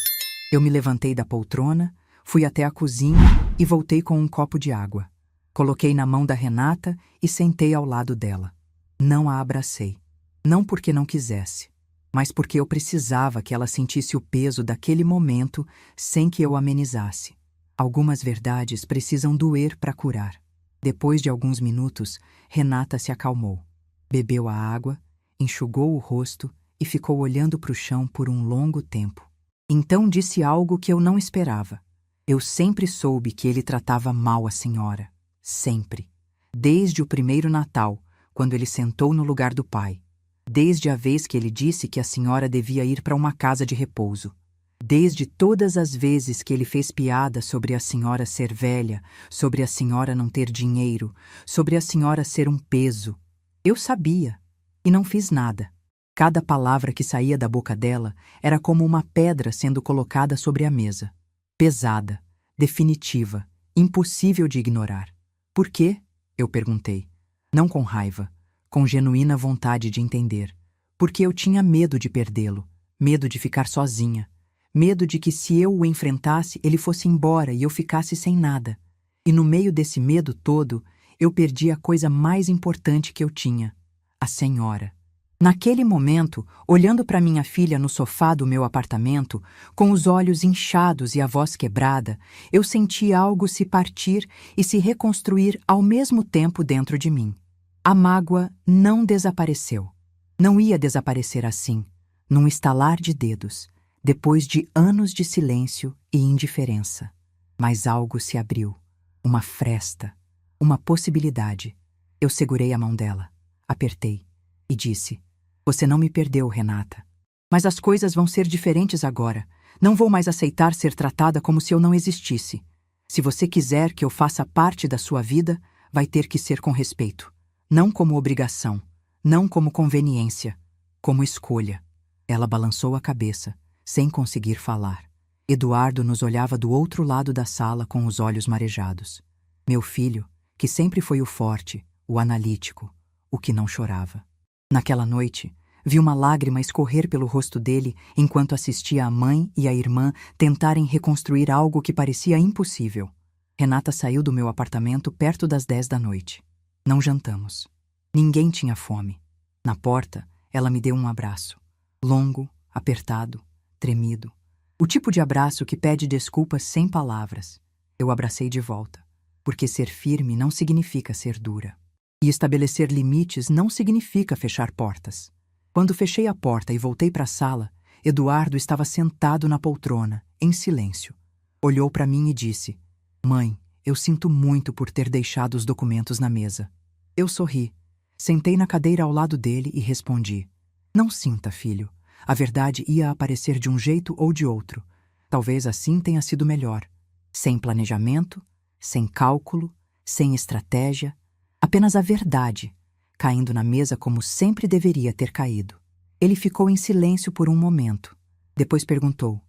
Eu me levantei da poltrona, fui até a cozinha e voltei com um copo de água. Coloquei na mão da Renata e sentei ao lado dela. Não a abracei. Não porque não quisesse, mas porque eu precisava que ela sentisse o peso daquele momento sem que eu amenizasse. Algumas verdades precisam doer para curar. Depois de alguns minutos, Renata se acalmou. Bebeu a água, enxugou o rosto e ficou olhando para o chão por um longo tempo. Então disse algo que eu não esperava. Eu sempre soube que ele tratava mal a senhora. Sempre. Desde o primeiro Natal, quando ele sentou no lugar do pai. Desde a vez que ele disse que a senhora devia ir para uma casa de repouso. Desde todas as vezes que ele fez piada sobre a senhora ser velha, sobre a senhora não ter dinheiro, sobre a senhora ser um peso. Eu sabia, e não fiz nada. Cada palavra que saía da boca dela era como uma pedra sendo colocada sobre a mesa. Pesada, definitiva, impossível de ignorar. Por quê? Eu perguntei. Não com raiva, com genuína vontade de entender. Porque eu tinha medo de perdê-lo, medo de ficar sozinha, medo de que se eu o enfrentasse ele fosse embora e eu ficasse sem nada. E no meio desse medo todo, eu perdi a coisa mais importante que eu tinha, a senhora. Naquele momento, olhando para minha filha no sofá do meu apartamento, com os olhos inchados e a voz quebrada, eu senti algo se partir e se reconstruir ao mesmo tempo dentro de mim. A mágoa não desapareceu. Não ia desaparecer assim, num estalar de dedos, depois de anos de silêncio e indiferença. Mas algo se abriu, uma fresta, uma possibilidade. Eu segurei a mão dela, apertei e disse: "Você não me perdeu, Renata. Mas as coisas vão ser diferentes agora. Não vou mais aceitar ser tratada como se eu não existisse. Se você quiser que eu faça parte da sua vida, vai ter que ser com respeito. Não como obrigação, não como conveniência, como escolha." Ela balançou a cabeça, sem conseguir falar. Eduardo nos olhava do outro lado da sala com os olhos marejados. Meu filho, que sempre foi o forte, o analítico, o que não chorava. Naquela noite, vi uma lágrima escorrer pelo rosto dele enquanto assistia a mãe e a irmã tentarem reconstruir algo que parecia impossível. Renata saiu do meu apartamento perto das 10 da noite. Não jantamos. Ninguém tinha fome. Na porta, ela me deu um abraço. Longo, apertado, tremido. O tipo de abraço que pede desculpas sem palavras. Eu abracei de volta, porque ser firme não significa ser dura. E estabelecer limites não significa fechar portas. Quando fechei a porta e voltei para a sala, Eduardo estava sentado na poltrona, em silêncio. Olhou para mim e disse: "Mãe, eu sinto muito por ter deixado os documentos na mesa." Eu sorri, sentei na cadeira ao lado dele e respondi: "Não sinta, filho. A verdade ia aparecer de um jeito ou de outro. Talvez assim tenha sido melhor. Sem planejamento, sem cálculo, sem estratégia. Apenas a verdade, caindo na mesa como sempre deveria ter caído." Ele ficou em silêncio por um momento. Depois perguntou: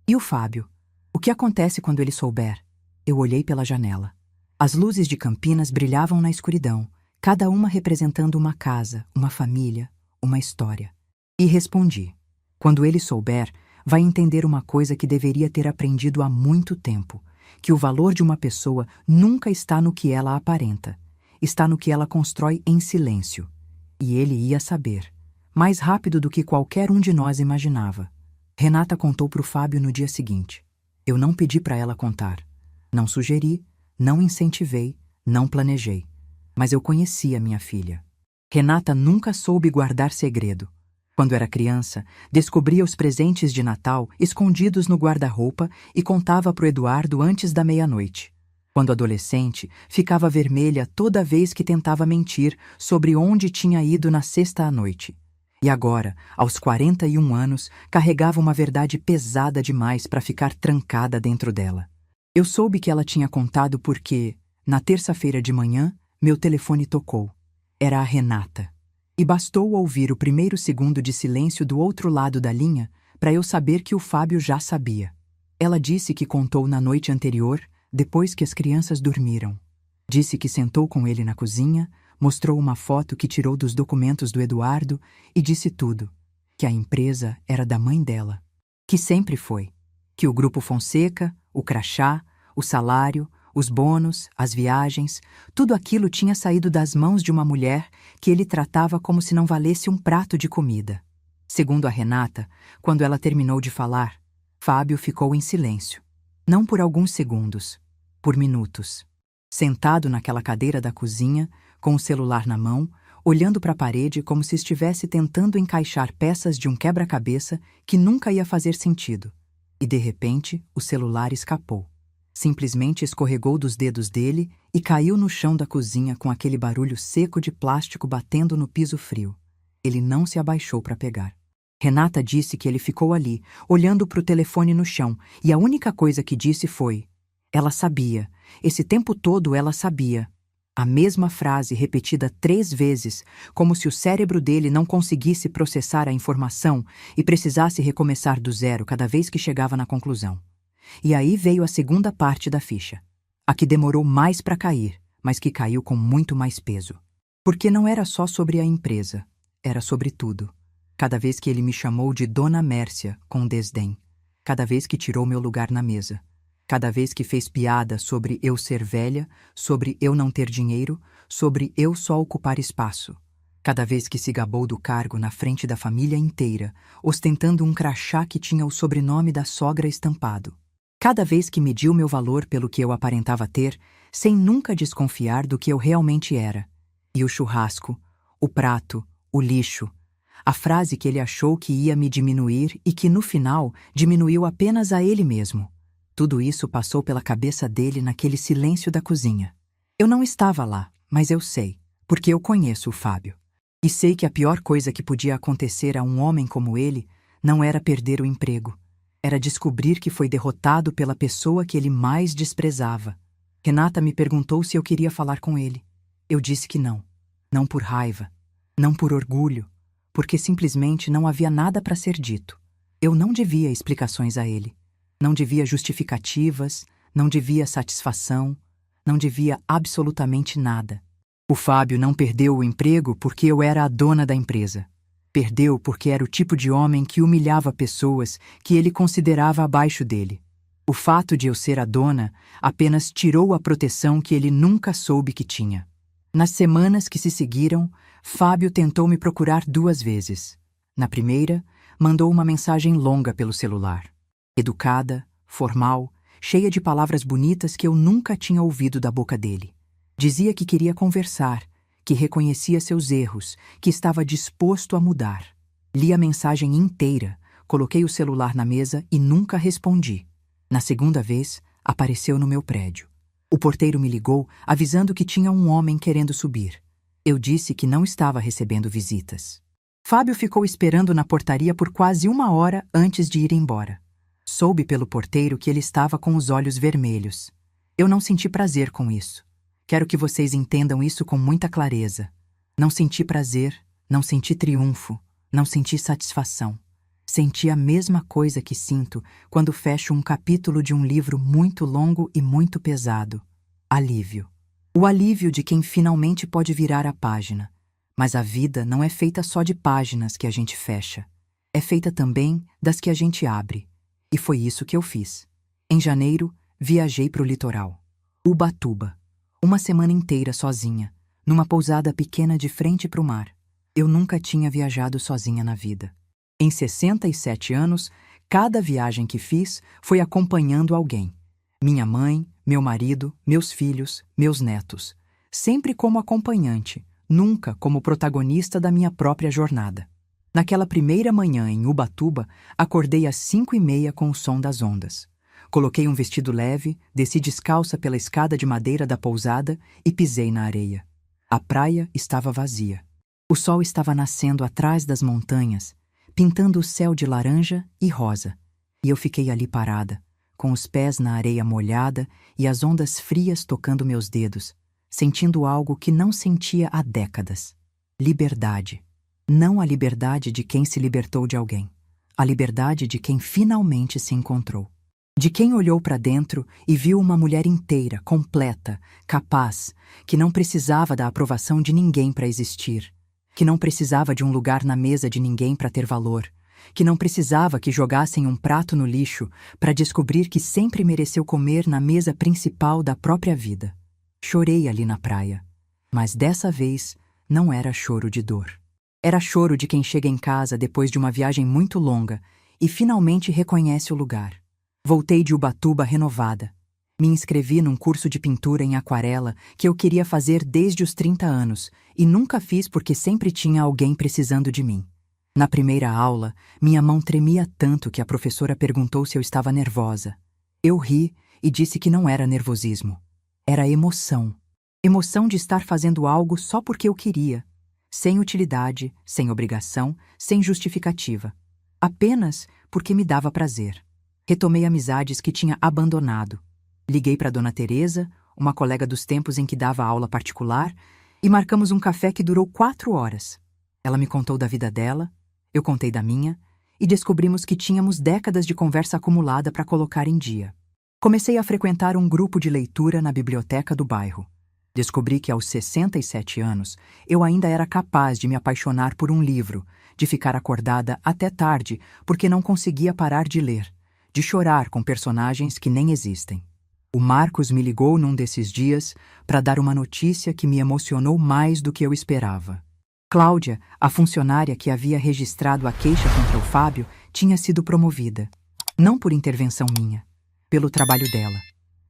"E o Fábio? O que acontece quando ele souber?" Eu olhei pela janela. As luzes de Campinas brilhavam na escuridão, cada uma representando uma casa, uma família, uma história. E respondi: "Quando ele souber, vai entender uma coisa que deveria ter aprendido há muito tempo, que o valor de uma pessoa nunca está no que ela aparenta, está no que ela constrói em silêncio." E ele ia saber, mais rápido do que qualquer um de nós imaginava. Renata contou para o Fábio no dia seguinte. Eu não pedi para ela contar. Não sugeri, não incentivei, não planejei. Mas eu conhecia minha filha. Renata nunca soube guardar segredo. Quando era criança, descobria os presentes de Natal escondidos no guarda-roupa e contava para o Eduardo antes da meia-noite. Quando adolescente, ficava vermelha toda vez que tentava mentir sobre onde tinha ido na sexta à noite. E agora, aos 41 anos, carregava uma verdade pesada demais para ficar trancada dentro dela. Eu soube que ela tinha contado porque, na terça-feira de manhã, meu telefone tocou. Era a Renata. E bastou ouvir o primeiro segundo de silêncio do outro lado da linha para eu saber que o Fábio já sabia. Ela disse que contou na noite anterior, depois que as crianças dormiram. Disse que sentou com ele na cozinha, mostrou uma foto que tirou dos documentos do Eduardo e disse tudo. Que a empresa era da mãe dela. Que sempre foi. Que o Grupo Fonseca, o crachá, o salário, os bônus, as viagens, tudo aquilo tinha saído das mãos de uma mulher que ele tratava como se não valesse um prato de comida. Segundo a Renata, quando ela terminou de falar, Fábio ficou em silêncio. Não por alguns segundos, por minutos. Sentado naquela cadeira da cozinha, com o celular na mão, olhando para a parede como se estivesse tentando encaixar peças de um quebra-cabeça que nunca ia fazer sentido. E de repente, o celular escapou. Simplesmente escorregou dos dedos dele e caiu no chão da cozinha com aquele barulho seco de plástico batendo no piso frio. Ele não se abaixou para pegar. Renata disse que ele ficou ali, olhando para o telefone no chão, e a única coisa que disse foi: ela sabia, esse tempo todo ela sabia. A mesma frase repetida 3 vezes, como se o cérebro dele não conseguisse processar a informação e precisasse recomeçar do zero cada vez que chegava na conclusão. E aí veio a segunda parte da ficha. A que demorou mais para cair, mas que caiu com muito mais peso. Porque não era só sobre a empresa, era sobre tudo. Cada vez que ele me chamou de Dona Mércia, com desdém. Cada vez que tirou meu lugar na mesa. Cada vez que fez piada sobre eu ser velha, sobre eu não ter dinheiro, sobre eu só ocupar espaço. Cada vez que se gabou do cargo na frente da família inteira, ostentando um crachá que tinha o sobrenome da sogra estampado. Cada vez que mediu meu valor pelo que eu aparentava ter, sem nunca desconfiar do que eu realmente era. E o churrasco, o prato, o lixo, a frase que ele achou que ia me diminuir e que, no final, diminuiu apenas a ele mesmo. Tudo isso passou pela cabeça dele naquele silêncio da cozinha. Eu não estava lá, mas eu sei, porque eu conheço o Fábio. E sei que a pior coisa que podia acontecer a um homem como ele não era perder o emprego. Era descobrir que foi derrotado pela pessoa que ele mais desprezava. Renata me perguntou se eu queria falar com ele. Eu disse que não. Não por raiva, não por orgulho, porque simplesmente não havia nada para ser dito. Eu não devia explicações a ele. Não devia justificativas, não devia satisfação, não devia absolutamente nada. O Fábio não perdeu o emprego porque eu era a dona da empresa. Perdeu porque era o tipo de homem que humilhava pessoas que ele considerava abaixo dele. O fato de eu ser a dona apenas tirou a proteção que ele nunca soube que tinha. Nas semanas que se seguiram, Fábio tentou me procurar 2 vezes. Na primeira, mandou uma mensagem longa pelo celular. Educada, formal, cheia de palavras bonitas que eu nunca tinha ouvido da boca dele. Dizia que queria conversar, que reconhecia seus erros, que estava disposto a mudar. Li a mensagem inteira, coloquei o celular na mesa e nunca respondi. Na segunda vez, apareceu no meu prédio. O porteiro me ligou, avisando que tinha um homem querendo subir. Eu disse que não estava recebendo visitas. Fábio ficou esperando na portaria por quase 1 hora antes de ir embora. Soube pelo porteiro que ele estava com os olhos vermelhos. Eu não senti prazer com isso. Quero que vocês entendam isso com muita clareza. Não senti prazer, não senti triunfo, não senti satisfação. Senti a mesma coisa que sinto quando fecho um capítulo de um livro muito longo e muito pesado. Alívio. O alívio de quem finalmente pode virar a página. Mas a vida não é feita só de páginas que a gente fecha. É feita também das que a gente abre. E foi isso que eu fiz. Em janeiro, viajei para o litoral. Ubatuba. 1 semana inteira sozinha, numa pousada pequena de frente para o mar. Eu nunca tinha viajado sozinha na vida. Em 67 anos, cada viagem que fiz foi acompanhando alguém. Minha mãe, meu marido, meus filhos, meus netos. Sempre como acompanhante, nunca como protagonista da minha própria jornada. Naquela primeira manhã em Ubatuba, acordei às 5h30 com o som das ondas. Coloquei um vestido leve, desci descalça pela escada de madeira da pousada e pisei na areia. A praia estava vazia. O sol estava nascendo atrás das montanhas, pintando o céu de laranja e rosa. E eu fiquei ali parada, com os pés na areia molhada e as ondas frias tocando meus dedos, sentindo algo que não sentia há décadas. Liberdade. Não a liberdade de quem se libertou de alguém. A liberdade de quem finalmente se encontrou. De quem olhou para dentro e viu uma mulher inteira, completa, capaz, que não precisava da aprovação de ninguém para existir, que não precisava de um lugar na mesa de ninguém para ter valor, que não precisava que jogassem um prato no lixo para descobrir que sempre mereceu comer na mesa principal da própria vida. Chorei ali na praia, mas dessa vez não era choro de dor. Era choro de quem chega em casa depois de uma viagem muito longa e finalmente reconhece o lugar. Voltei de Ubatuba renovada. Me inscrevi num curso de pintura em aquarela que eu queria fazer desde os 30 anos e nunca fiz porque sempre tinha alguém precisando de mim. Na primeira aula, minha mão tremia tanto que a professora perguntou se eu estava nervosa. Eu ri e disse que não era nervosismo. Era emoção. Emoção de estar fazendo algo só porque eu queria. Sem utilidade, sem obrigação, sem justificativa. Apenas porque me dava prazer. Retomei amizades que tinha abandonado. Liguei para Dona Teresa, uma colega dos tempos em que dava aula particular, e marcamos um café que durou 4 horas. Ela me contou da vida dela, eu contei da minha, e descobrimos que tínhamos décadas de conversa acumulada para colocar em dia. Comecei a frequentar um grupo de leitura na biblioteca do bairro. Descobri que aos 67 anos eu ainda era capaz de me apaixonar por um livro, de ficar acordada até tarde porque não conseguia parar de ler, de chorar com personagens que nem existem. O Marcos me ligou num desses dias para dar uma notícia que me emocionou mais do que eu esperava. Cláudia, a funcionária que havia registrado a queixa contra o Fábio, tinha sido promovida. Não por intervenção minha, pelo trabalho dela.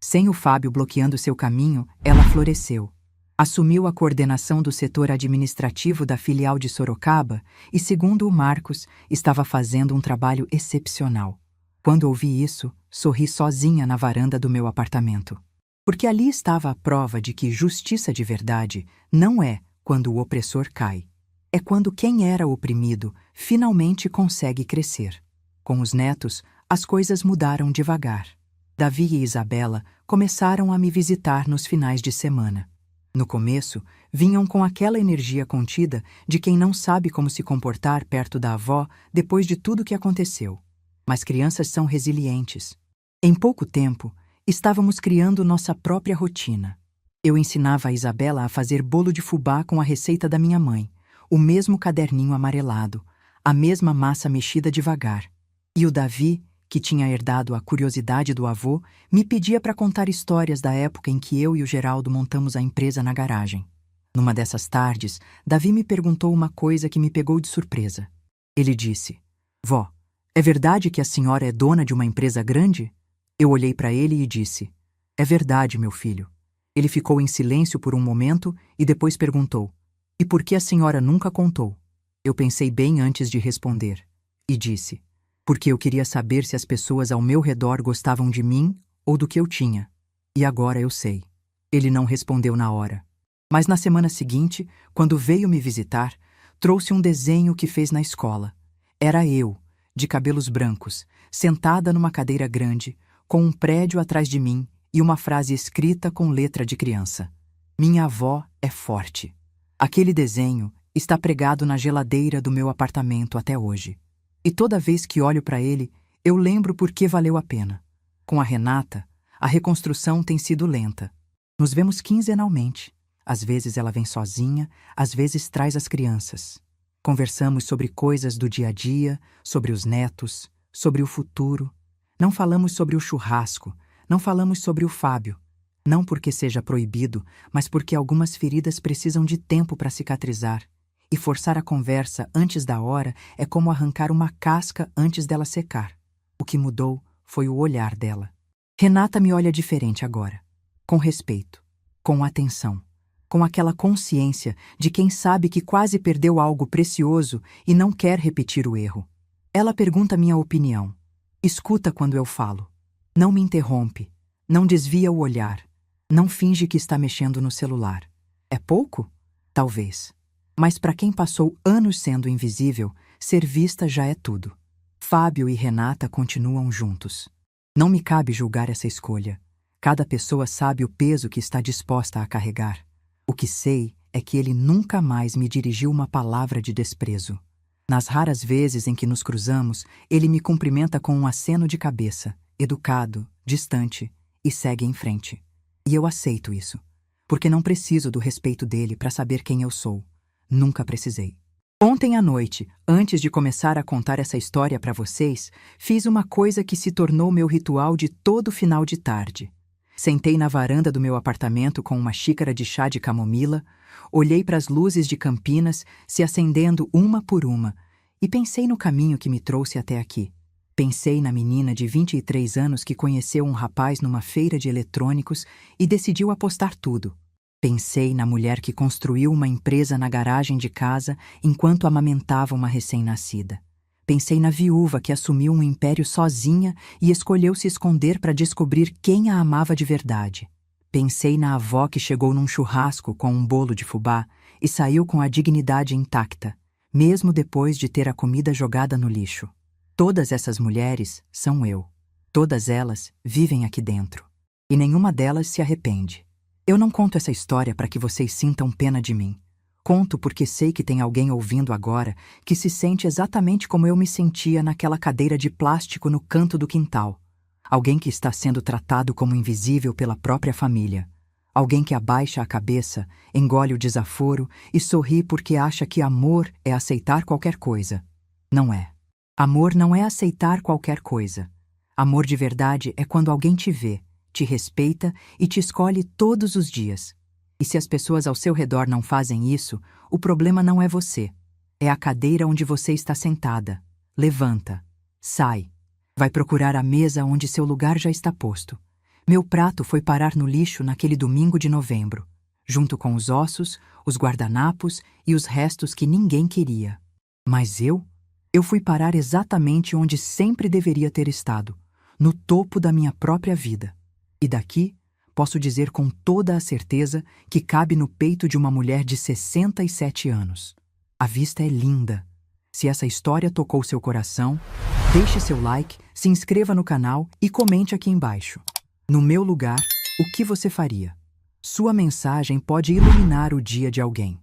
Sem o Fábio bloqueando seu caminho, ela floresceu. Assumiu a coordenação do setor administrativo da filial de Sorocaba e, segundo o Marcos, estava fazendo um trabalho excepcional. Quando ouvi isso, sorri sozinha na varanda do meu apartamento. Porque ali estava a prova de que justiça de verdade não é quando o opressor cai. É quando quem era oprimido finalmente consegue crescer. Com os netos, as coisas mudaram devagar. Davi e Isabela começaram a me visitar nos finais de semana. No começo, vinham com aquela energia contida de quem não sabe como se comportar perto da avó depois de tudo que aconteceu. Mas crianças são resilientes. Em pouco tempo, estávamos criando nossa própria rotina. Eu ensinava a Isabela a fazer bolo de fubá com a receita da minha mãe, o mesmo caderninho amarelado, a mesma massa mexida devagar. E o Davi, que tinha herdado a curiosidade do avô, me pedia para contar histórias da época em que eu e o Geraldo montamos a empresa na garagem. Numa dessas tardes, Davi me perguntou uma coisa que me pegou de surpresa. Ele disse: "Vó, é verdade que a senhora é dona de uma empresa grande?" Eu olhei para ele e disse: "É verdade, meu filho." Ele ficou em silêncio por um momento e depois perguntou: "E por que a senhora nunca contou?" Eu pensei bem antes de responder e disse: "Porque eu queria saber se as pessoas ao meu redor gostavam de mim ou do que eu tinha. E agora eu sei." Ele não respondeu na hora. Mas na semana seguinte, quando veio me visitar, trouxe um desenho que fez na escola. Era eu, de cabelos brancos, sentada numa cadeira grande, com um prédio atrás de mim e uma frase escrita com letra de criança: "Minha avó é forte." Aquele desenho está pregado na geladeira do meu apartamento até hoje. E toda vez que olho para ele, eu lembro por que valeu a pena. Com a Renata, a reconstrução tem sido lenta. Nos vemos quinzenalmente. Às vezes ela vem sozinha, às vezes traz as crianças. Conversamos sobre coisas do dia a dia, sobre os netos, sobre o futuro. Não falamos sobre o churrasco, não falamos sobre o Fábio. Não porque seja proibido, mas porque algumas feridas precisam de tempo para cicatrizar. E forçar a conversa antes da hora é como arrancar uma casca antes dela secar. O que mudou foi o olhar dela. Renata me olha diferente agora. Com respeito, com atenção. com aquela consciência de quem sabe que quase perdeu algo precioso e não quer repetir o erro. Ela pergunta minha opinião. Escuta quando eu falo. Não me interrompe. Não desvia o olhar. Não finge que está mexendo no celular. É pouco? Talvez. Mas para quem passou anos sendo invisível, ser vista já é tudo. Fábio e Renata continuam juntos. Não me cabe julgar essa escolha. Cada pessoa sabe o peso que está disposta a carregar. O que sei é que ele nunca mais me dirigiu uma palavra de desprezo. Nas raras vezes em que nos cruzamos, ele me cumprimenta com um aceno de cabeça, educado, distante, e segue em frente. E eu aceito isso, porque não preciso do respeito dele para saber quem eu sou. Nunca precisei. Ontem à noite, antes de começar a contar essa história para vocês, fiz uma coisa que se tornou meu ritual de todo final de tarde. Sentei na varanda do meu apartamento com uma xícara de chá de camomila, olhei para as luzes de Campinas se acendendo uma por uma e pensei no caminho que me trouxe até aqui. Pensei na menina de 23 anos que conheceu um rapaz numa feira de eletrônicos e decidiu apostar tudo. Pensei na mulher que construiu uma empresa na garagem de casa enquanto amamentava uma recém-nascida. Pensei na viúva que assumiu um império sozinha e escolheu se esconder para descobrir quem a amava de verdade. Pensei na avó que chegou num churrasco com um bolo de fubá e saiu com a dignidade intacta, mesmo depois de ter a comida jogada no lixo. Todas essas mulheres são eu. Todas elas vivem aqui dentro. E nenhuma delas se arrepende. Eu não conto essa história para que vocês sintam pena de mim. Conto porque sei que tem alguém ouvindo agora que se sente exatamente como eu me sentia naquela cadeira de plástico no canto do quintal. Alguém que está sendo tratado como invisível pela própria família. Alguém que abaixa a cabeça, engole o desaforo e sorri porque acha que amor é aceitar qualquer coisa. Não é. Amor não é aceitar qualquer coisa. Amor de verdade é quando alguém te vê, te respeita e te escolhe todos os dias. E se as pessoas ao seu redor não fazem isso, o problema não é você. É a cadeira onde você está sentada. Levanta. Sai. Vai procurar a mesa onde seu lugar já está posto. Meu prato foi parar no lixo naquele domingo de novembro, junto com os ossos, os guardanapos e os restos que ninguém queria. Mas eu fui parar exatamente onde sempre deveria ter estado, no topo da minha própria vida. E daqui, posso dizer com toda a certeza que cabe no peito de uma mulher de 67 anos. A vista é linda. Se essa história tocou seu coração, deixe seu like, se inscreva no canal e comente aqui embaixo. No meu lugar, o que você faria? Sua mensagem pode iluminar o dia de alguém.